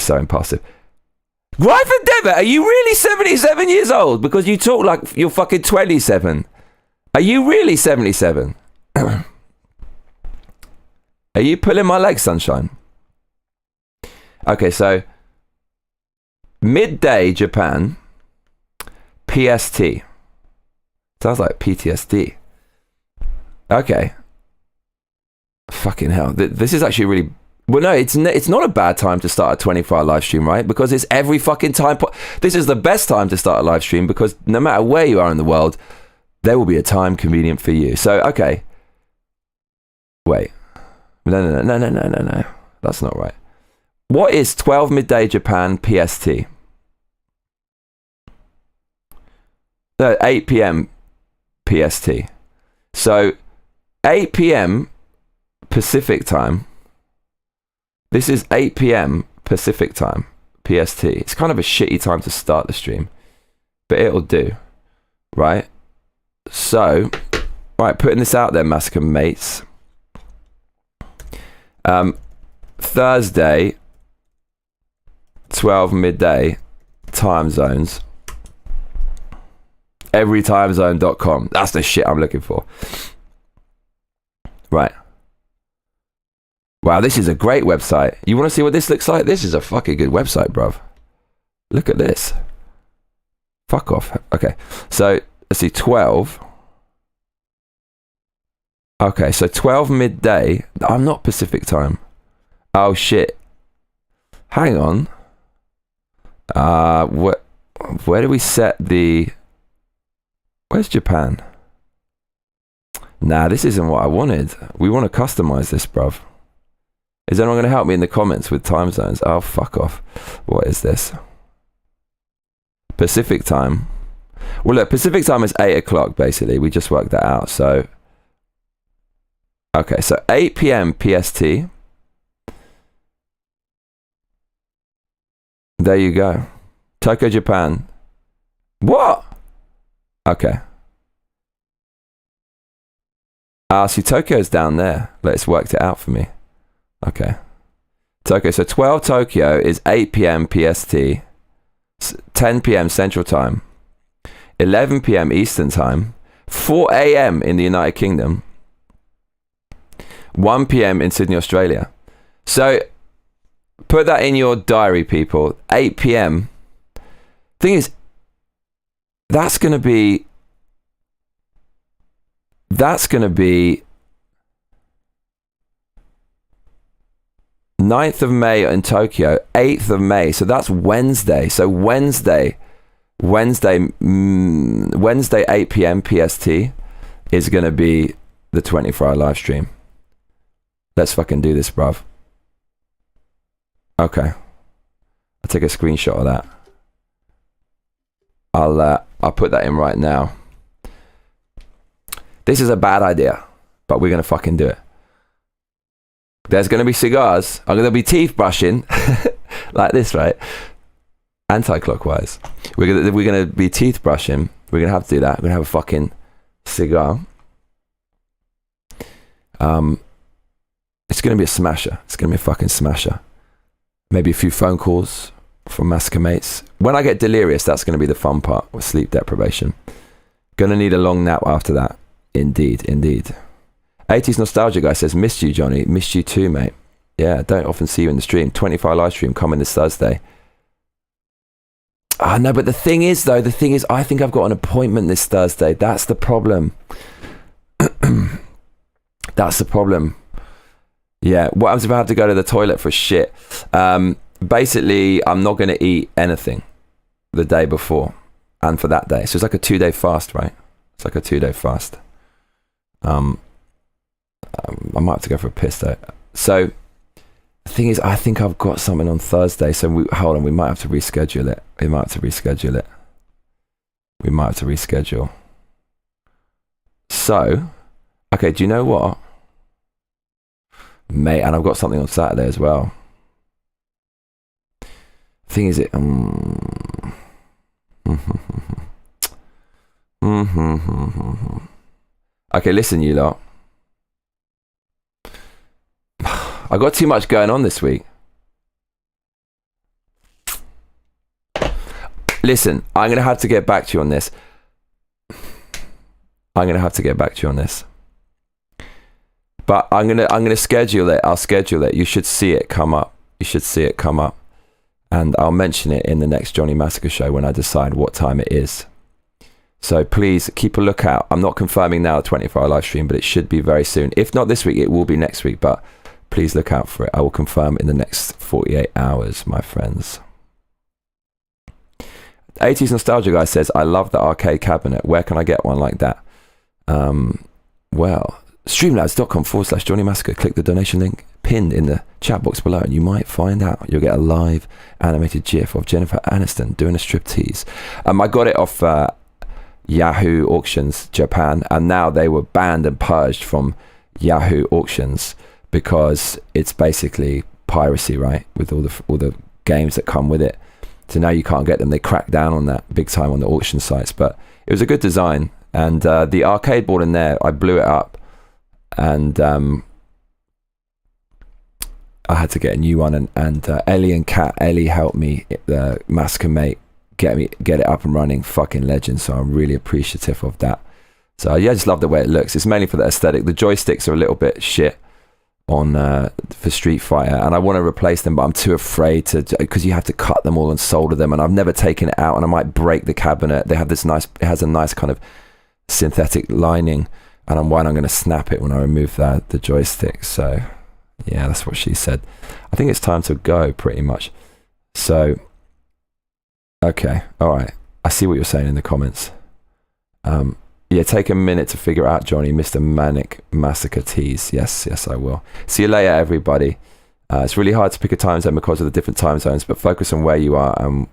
and Deva, are you really 77 years old? Because you talk like you're fucking 27. Are you really 77? Are you pulling my leg, sunshine? Okay, so midday Japan, PST. Sounds like PTSD. Okay. Fucking hell. This is actually really... Well, no, it's not a bad time to start a 24-hour live stream, right? Because it's every fucking time... This is the best time to start a live stream, because no matter where you are in the world, there will be a time convenient for you. So, okay. Wait. No. That's not right. What is 12 midday Japan PST? No, 8 p.m. PST. So 8 p.m. Pacific time. This is 8 p.m. Pacific time, PST. It's kind of a shitty time to start the stream, but it'll do, right? So, right, putting this out there, MassacreMates. Thursday, 12 midday, time zones. Everytimezone.com. That's the shit I'm looking for. Right. Wow, this is a great website. You want to see what this looks like? This is a fucking good website, bruv. Look at this. Fuck off. Okay. So, let's see, 12. Okay, so 12 midday. I'm not Pacific time. Oh shit. Hang on. Where do we set the... Where's Japan? Nah, this isn't what I wanted. We want to customize this, bruv. Is anyone going to help me in the comments with time zones? Oh, fuck off. What is this? Pacific time. Well, look, Pacific time is 8 o'clock, basically. We just worked that out, so... Okay, so 8 p.m. PST. There you go. Tokyo, Japan. What? Okay. See, Tokyo's down there. Let's work it out for me. Okay. Tokyo. So 12 Tokyo is 8 p.m. PST. 10 p.m. Central Time. 11 p.m. Eastern Time. 4 a.m. in the United Kingdom. 1 p.m. in Sydney, Australia. So put that in your diary, people. 8 p.m. Thing is, that's going to be 9th of May in Tokyo, 8th of May. So that's Wednesday. So Wednesday 8 p.m. PST is going to be the 24-hour live stream. Let's fucking do this, bruv. Okay. I'll take a screenshot of that. I'll put that in right now. This is a bad idea, but we're going to fucking do it. There's going to be cigars. I'm going to be teeth brushing like this, right? Anti-clockwise. We're going to be teeth brushing. We're going to have to do that. We're going to have a fucking cigar. It's going to be a smasher. It's going to be a fucking smasher. Maybe a few phone calls from MassacreMates. When I get delirious, that's going to be the fun part with sleep deprivation. Gonna need a long nap after that. Indeed, indeed. 80s Nostalgia guy says, missed you, Johnny. Missed you too, mate. Yeah, don't often see you in the stream. 25 live stream coming this Thursday. Ah, no, but the thing is, I think I've got an appointment this Thursday. That's the problem. That's the problem. Yeah, what happens if I have to go to the toilet for shit? Basically, I'm not going to eat anything the day before and for that day. So it's like a 2-day fast, right? It's like a 2-day fast. I might have to go for a piss though. So the thing is, I think I've got something on Thursday. So hold on, we might have to reschedule it. We might have to reschedule. So, okay, do you know what? Mate, and I've got something on Saturday as well. Thing is, Okay, listen, you lot. I got too much going on this week. Listen, I'm gonna have to get back to you on this. But I'm gonna schedule it. I'll schedule it. You should see it come up. And I'll mention it in the next Johnny Massacre show when I decide what time it is. So please keep a lookout. I'm not confirming now a 24-hour live stream, but it should be very soon. If not this week, it will be next week, but please look out for it. I will confirm in the next 48 hours, my friends. 80s Nostalgia guy says, I love the arcade cabinet. Where can I get one like that? Well, streamlabs.com/Johnny Massacre. Click the donation link pinned in the chat box below and you might find out. You'll get a live animated GIF of Jennifer Aniston doing a striptease. I got it off Yahoo Auctions Japan, and now they were banned and purged from Yahoo Auctions because it's basically piracy, right? With all the games that come with it. So now you can't get them. They cracked down on that big time on the auction sites, but it was a good design. And the arcade board in there, I blew it up, and I had to get a new one. And Ellie and Kat, Ellie helped me, the Massacre mate, get it up and running. Fucking legend. So I'm really appreciative of that. So yeah, I just love the way it looks. It's mainly for the aesthetic. The joysticks are a little bit shit on for Street Fighter, and I want to replace them, but I'm too afraid to, because you have to cut them all and solder them, and I've never taken it out, and I might break the cabinet. They have this nice, it has a nice kind of synthetic lining and I'm going to snap it when I remove the joystick. So yeah, that's what she said. I think it's time to go pretty much. So okay, all right, I see what you're saying in the comments. Yeah, take a minute to figure out, Johnny. Mr. Manic Massacre tease. Yes, I will. See you later, everybody. It's really hard to pick a time zone because of the different time zones, but focus on where you are, and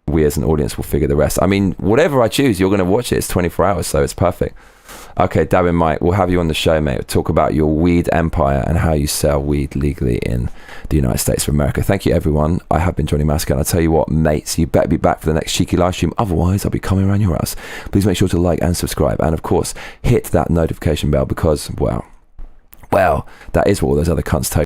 we as an audience will figure the rest. I mean, whatever I choose, you're going to watch it. It's 24 hours, so it's perfect. Okay, Dabin Mike, we'll have you on the show, mate. We'll talk about your weed empire and how you sell weed legally in the United States of America. Thank you, everyone. I have been Johnny Massacre, and I'll tell you what, mates, you better be back for the next cheeky live stream. Otherwise, I'll be coming around your house. Please make sure to like and subscribe, and of course, hit that notification bell because, well, that is what all those other cunts tell you.